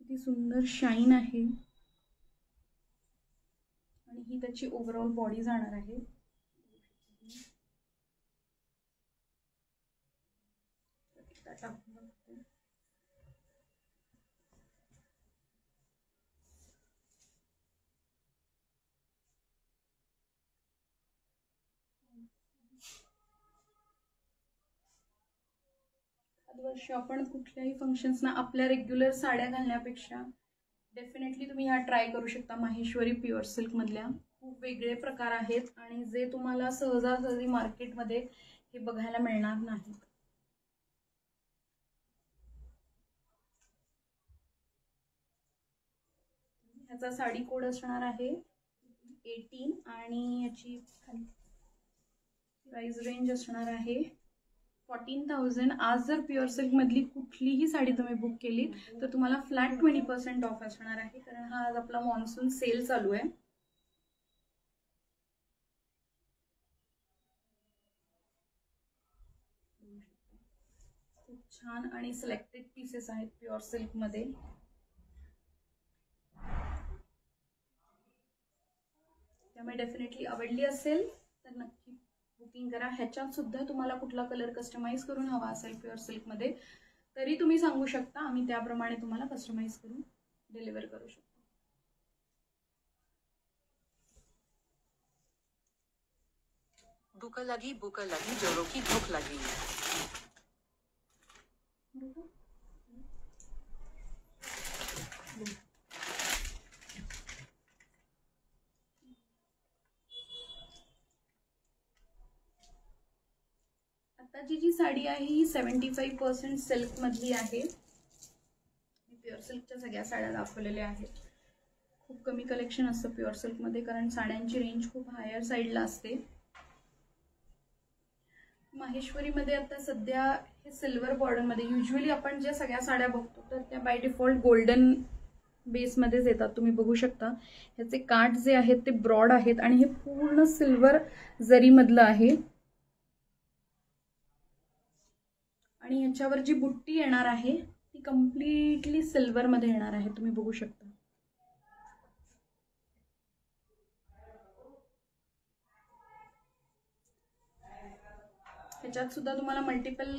किती सुंदर शाईन आहे आणि ही त्याची ओव्हरऑल बॉडी जाणार आहे. वर्षी आपण कुठल्याही फंक्शन्सना आपल्या रेग्युलर साड्या घालण्यापेक्षा डेफिनेटली तुम्ही ह्या ट्राय करू शकता. माहेश्वरी प्युअर सिल्क मधल्या खूप वेगळे प्रकार आहेत आणि जे तुम्हाला सहजासहजी मार्केटमध्ये हे बघायला मिळणार नाहीत. ह्याचा साडी कोड असणार आहे 18 आणि याची प्राइस रेंज असणार आहे 14,000. आज जर प्युअर सिल्क मधली कुठलीही साडी तुम्ही बुक केली तर तुम्हाला फ्लॅट 20% ऑफ असणार आहे, कारण हा आज आपला मॉन्सून सेल चालू आहे. खूप छान आणि सिलेक्टेड पीसेस आहेत प्युअर सिल्क मध्ये. त्यामुळे डेफिनेटली आवडली असेल तर नक्की बुकिंग करा. ह्याच्यात सुद्धा तुम्हाला कुठला कलर कस्टमाइज करून हवा असेल प्युअर सिल्क मध्ये तरी तुम्ही सांगू शकता, आम्ही त्याप्रमाणे तुम्हाला कस्टमाइज करून डिलिव्हर करू शकतो. भूख लगी जोरों की भूख लगी. आताची जी साडी आहे ही 75% सिल्क मधली आहे. प्युअर सिल्कच्या सगळ्या साड्या दाखवलेल्या आहेत. खूप कमी कलेक्शन असतं प्युअर सिल्क मध्ये, कारण साड्यांची रेंज खूप हायर साईडला असते. माहेश्वरी मध्ये आता सध्या हे सिल्वर बॉर्डर मध्ये, युजली आपण ज्या सगळ्या साड्या बघतो तर त्या बाय डिफॉल्ट गोल्डन बेस मध्येच येतात. तुम्ही बघू शकता ह्याचे काठ जे आहेत ते ब्रॉड आहेत आणि हे पूर्ण सिल्वर जरी मधलं आहे. आणि ह्याच्यावर जी बुट्टी येणार आहे ती कम्प्लिटली सिल्वर मध्ये येणार आहे. तुम्ही बघू शकता. ह्याच्यात सुद्धा तुम्हाला मल्टिपल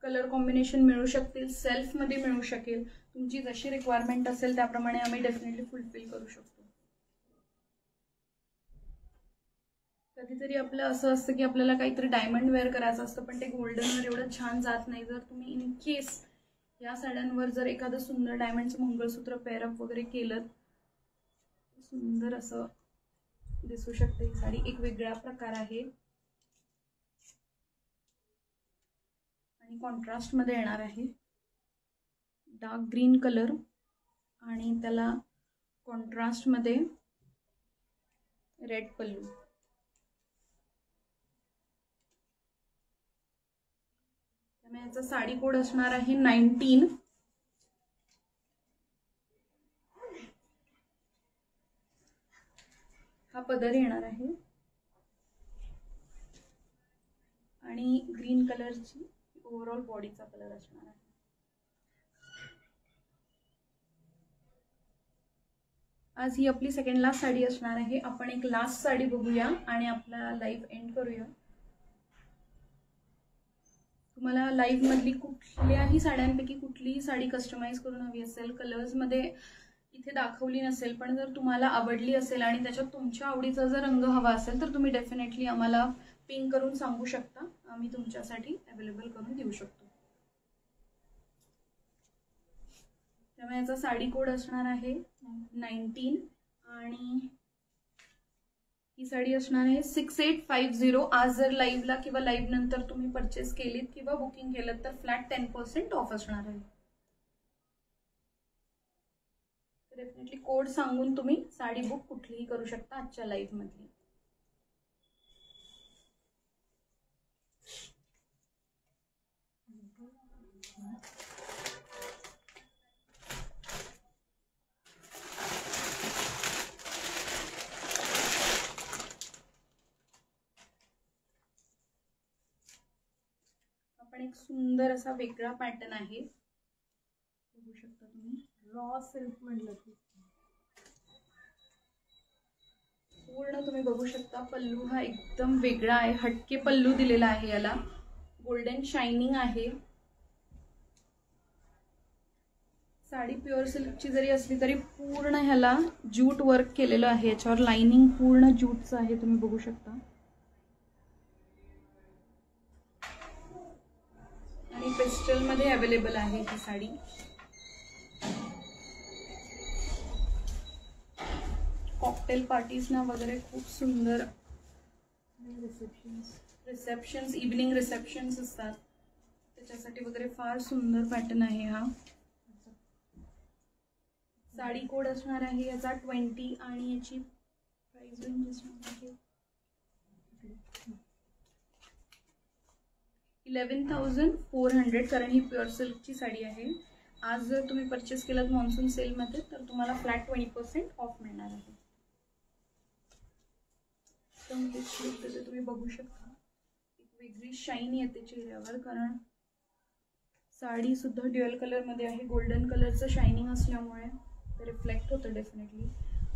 कलर कॉम्बिनेशन मिळू शकतील, सेल्फ मध्ये मिळू शकेल. तुमची जशी रिक्वायरमेंट असेल त्याप्रमाणे आम्ही डेफिनेटली फुलफिल करू शकतो. कधीतरी आपलं असं असतं की आपल्याला काहीतरी डायमंड वेअर करायचं असतं पण ते गोल्डनवर एवढं छान जात नाही. जर तुम्ही इन केस या साड्यांवर जर एखादं सुंदर डायमंडचं मंगळसूत्र पेअरअप वगैरे केलं, सुंदर असं दिसू शकते ही साडी एक वेगळा प्रकार आहे आणि कॉन्ट्रास्ट मध्ये येणार आहे. डार्क ग्रीन कलर आणि त्याला कॉन्ट्रास्ट मध्ये रेड पल्लू. त्यामुळे याचा साडी कोड असणार आहे 19. हा पदर येणार आहे आणि ग्रीन कलरची ओव्हरऑल बॉडीचा कलर असणार आहे. आज ही आपली सेकंड लास्ट साडी असणार आहे. आपण एक लास्ट साडी बघूया आणि आपला लाईव्ह एंड करूया. तुम्हाला लाईव्ह मधली कुठल्याही साड्यांपैकी कुठलीही साडी कस्टमाइज करून हवी असेल, कलर्स मध्ये इथे दाखवली नसेल, पण जर तुम्हाला आवडली असेल आणि त्याच्यात तुमच्या आवडीचा जर रंग हवा असेल तर तुम्ही डेफिनेटली आम्हाला पिंग करून सांगू शकता. आम्ही तुमच्यासाठी अवेलेबल करून देऊ शकतो. त्यामुळे याचा साडी कोड असणार आहे 19 आणि ही साडी असणार आहे 6850. आज जर लाईव्हला किंवा लाईव्ह नंतर तुम्ही परचेस केलीत किंवा बुकिंग केलं तर फ्लॅट 10% ऑफ असणार आहे. डेफिनेटली कोड सांगून तुम्ही साडी बुक कुठलीही करू शकता आजच्या लाईव्ह मध्ये. आपण एक सुंदर असा वेगळा पॅटर्न आहे, बघू शकता तुम्ही. रॉ सिल्क म्हणलं की पूर्ण तुम्ही बघू शकता. पल्लू हा एकदम वेगळा आहे, हटके पल्लू दिलेला आहे. याला गोल्डन शायनिंग आहे. साडी प्युअर सिल्कची जरी असली तरी पूर्ण ह्याला ज्यूट वर्क केलेलं आहे. याच्यावर लाइनिंग पूर्ण ज्यूटचं आहे, तुम्ही बघू शकता. आणि पेस्टल मध्ये अवेलेबल आहे ही साडी. कॉकटेल पार्टीजना वगैरे खूप सुंदर रिसेप्शन्स इव्हनिंग रिसेप्शन्स असतात त्याच्यासाठी वगैरे फार सुंदर पॅटर्न आहे हा. साडी कोड असणार आहे याचा 20 आणि याची प्राइस रेंज असणार आहे 11,400. कारण ही प्युअर सिल्कची साडी आहे. आज जर तुम्ही परचेस केलात मॉन्सून सेलमध्ये तर तुम्हाला फ्लॅट 20% ऑफ मिळणार आहे. तुम्ही बघू शकता एक वेगळी शाईन येते चेहऱ्यावर, कारण साडी सुद्धा ड्युअल कलर मध्ये आहे. गोल्डन कलरचं शायनिंग असल्यामुळे ते रिफ्लेक्ट होतं डेफिनेटली.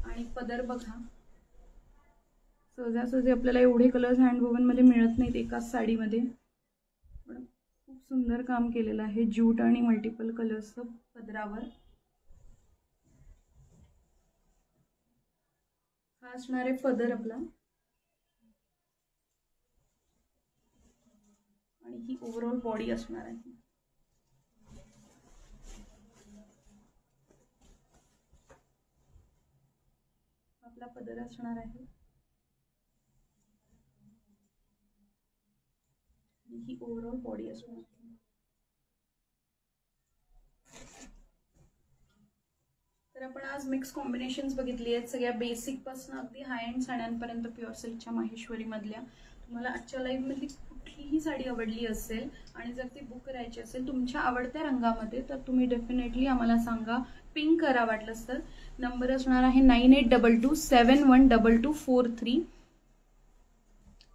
आणि पदर बघा, सहजासहजी आपल्याला एवढे कलर्स हँडवोवन मध्ये मिळत नाहीत एकाच साडीमध्ये, पण खूप सुंदर काम केलेलं आहे ज्यूट आणि मल्टिपल कलर्सचं पदरावर. हा असणार आहे पदर आपला आणि ही ओव्हरऑल बॉडी असणार आहे. आपला पदर असणार आहे आणि ही ओव्हरऑल बॉडी असणार आहे. तर आपण आज मिक्स कॉम्बिनेशन्स बघितली आहेत, सगळ्या बेसिक पासून अगदी हाय एंड साड्यांपर्यंत प्युअर सिल्कच्या माहेश्वरी मधल्या. तुम्हाला आजच्या लाईव्ह मध्ये कुठलीही साडी आवडली असेल आणि जर ती बुक करायची असेल तुमच्या आवडत्या रंगामध्ये तर तुम्ही डेफिनेटली आम्हाला सांगा, पिंक करा वाटलंच तर. नंबर असणार आहे 9822712243.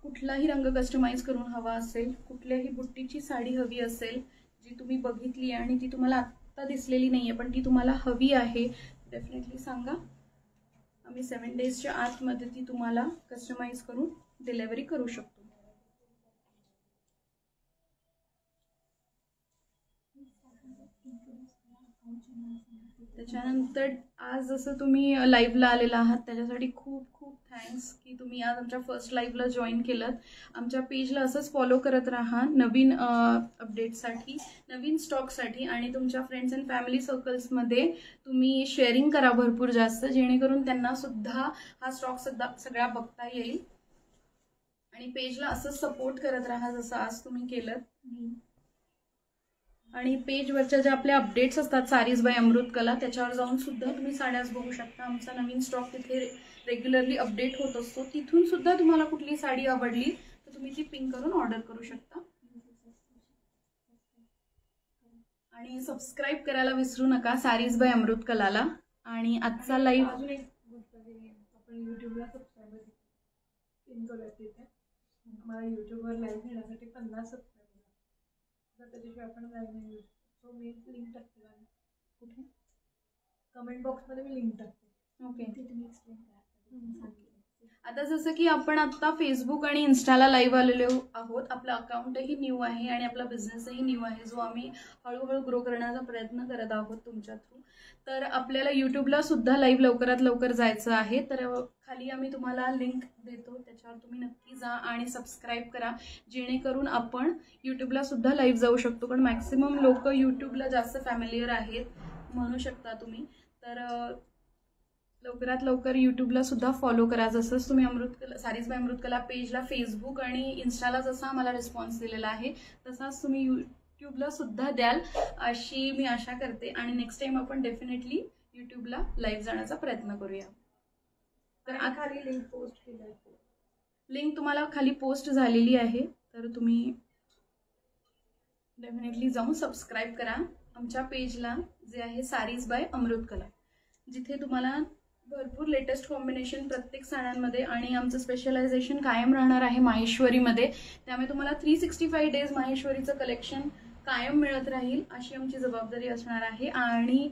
कुठलाही रंग कस्टमाइज करून हवा असेल, कुठल्याही बुट्टीची साडी हवी असेल जी तुम्ही बघितली आणि ती तुम्हाला आत्ता दिसलेली नाहीये पण ती तुम्हाला हवी आहे, डेफिनेटली सांगा. आम्ही 7 डेजच्या आतमध्ये ती तुम्हाला कस्टमाइज करून डिलिव्हरी करू शकतो. त्याच्यानंतर आज जसं तुम्ही लाईव्हला आलेला आहात त्याच्यासाठी खूप खूप थँक्स की तुम्ही आज आमच्या फर्स्ट लाईव्हला जॉईन केलं. आमच्या पेजला असंच फॉलो करत राहा नवीन अपडेटसाठी, नवीन स्टॉकसाठी, आणि तुमच्या फ्रेंड्स अँड फॅमिली सर्कल्समध्ये तुम्ही शेअरिंग करा भरपूर जास्त, जेणेकरून त्यांना सुद्धा हा स्टॉक सगळा बघता येईल. आणि पेजला असंच सपोर्ट करत राहा जसं आज तुम्ही केलं. आणि पेजवरच्या ज्या आपल्या अपडेट्स असतात सारीज बाय अमृत कला, त्याच्यावर जाऊन सुद्धा तुम्ही साड्याच बघू शकता. आमचा नवीन स्टॉक तिथे रेग्युलरली अपडेट होत असतो. तिथून सुद्धा तुम्हाला कुठली साडी आवडली तर तुम्ही ती पिंक करून ऑर्डर करू शकता. आणि सबस्क्राईब करायला विसरू नका सारीज बाय अमृत कलाला. आणि आजचा लाईव्ह अजून एक गोष्ट आपण युट्यूबला सबस्क्राईबर पिन करूया तिथे. मला युट्यूबवर लाईव्ह घेण्यासाठी 50 सबस्क्राईबर, तर त्याच्याशिवाय आपण लाईव्ह नाही घेऊ शकतो. सो मी लिंक टाकते कुठे कमेंट बॉक्समध्ये मी लिंक टाकते. ओके. ते तुम्ही एक्सप्लेन करा. आता जसं की आपण आता फेसबुक आणि इन्स्टाला लाईव्ह आलेलो आहोत. आपलं अकाउंटही न्यू आहे आणि आपला बिझनेसही न्यू आहे, जो आम्ही हळूहळू ग्रो करण्याचा प्रयत्न करत आहोत तुमच्या थ्रू. तर आपल्याला यूट्यूबला सुद्धा लाईव्ह लवकरात लवकर जायचं आहे. तर खाली आम्ही तुम्हाला लिंक देतो, त्याच्यावर तुम्ही नक्की जा आणि सबस्क्राईब करा, जेणेकरून आपण यूट्यूबला सुद्धा लाईव्ह जाऊ शकतो. पण मॅक्सिमम लोक यूट्यूबला जास्त फॅमिलियर आहेत म्हणू शकता तुम्ही. तर लवकरात लवकर यूट्यूबला सुद्धा फॉलो करा. जसंच तुम्ही सारीज बाय अमृत कला पेजला फेसबुक आणि इन्स्टाला जसा आम्हाला रिस्पॉन्स दिलेला आहे तसाच तुम्ही यूट्यूबला सुद्धा द्याल अशी मी आशा करते. आणि नेक्स्ट टाइम आपण डेफिनेटली यूट्यूबला लाईव्ह जाण्याचा प्रयत्न करूया. तर खाली लिंक पोस्ट केली आहे. लिंक तुम्हाला खाली पोस्ट झालेली आहे, तर तुम्ही डेफिनेटली जाऊन सबस्क्राईब करा आमच्या पेजला, जे आहे सारीज बाय अमृत कला, जिथे तुम्हाला भरपूर लेटेस्ट कॉम्बिनेशन प्रत्येक साड्यांमध्ये, आणि आमचं स्पेशलायझेशन कायम राहणार आहे माहेश्वरीमध्ये. त्यामुळे तुम्हाला 365 डेज माहेश्वरीचं कलेक्शन कायम मिळत राहील अशी आमची जबाबदारी असणार आहे. आणि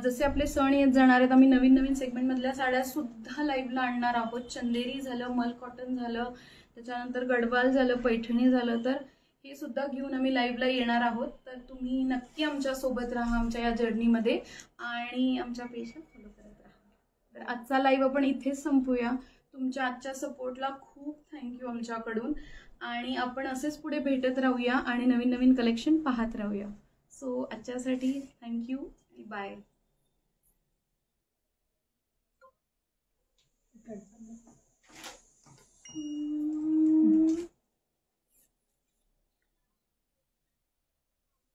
जसे आपले सण येत जाणार आहेत, आम्ही नवीन नवीन सेगमेंटमधल्या साड्या सुद्धा लाईव्हला आणणार आहोत. चंदेरी झालं, मल कॉटन झालं, त्याच्यानंतर गडवाल झालं, पैठणी झालं, तर हे सुद्धा घेऊन आम्ही लाईव्हला येणार आहोत. तर तुम्ही नक्की आमच्यासोबत राहा आमच्या या जर्नीमध्ये आणि आमच्या पेजला फॉलो करत राहा. तर आजचा लाईव्ह आपण इथेच संपूया. तुमच्या आजच्या सपोर्टला खूप थँक्यू आमच्याकडून, आणि आपण असेच पुढे भेटत राहूया आणि नवीन नवीन कलेक्शन पाहत राहूया. सो आजच्यासाठी थँक्यू, बाय.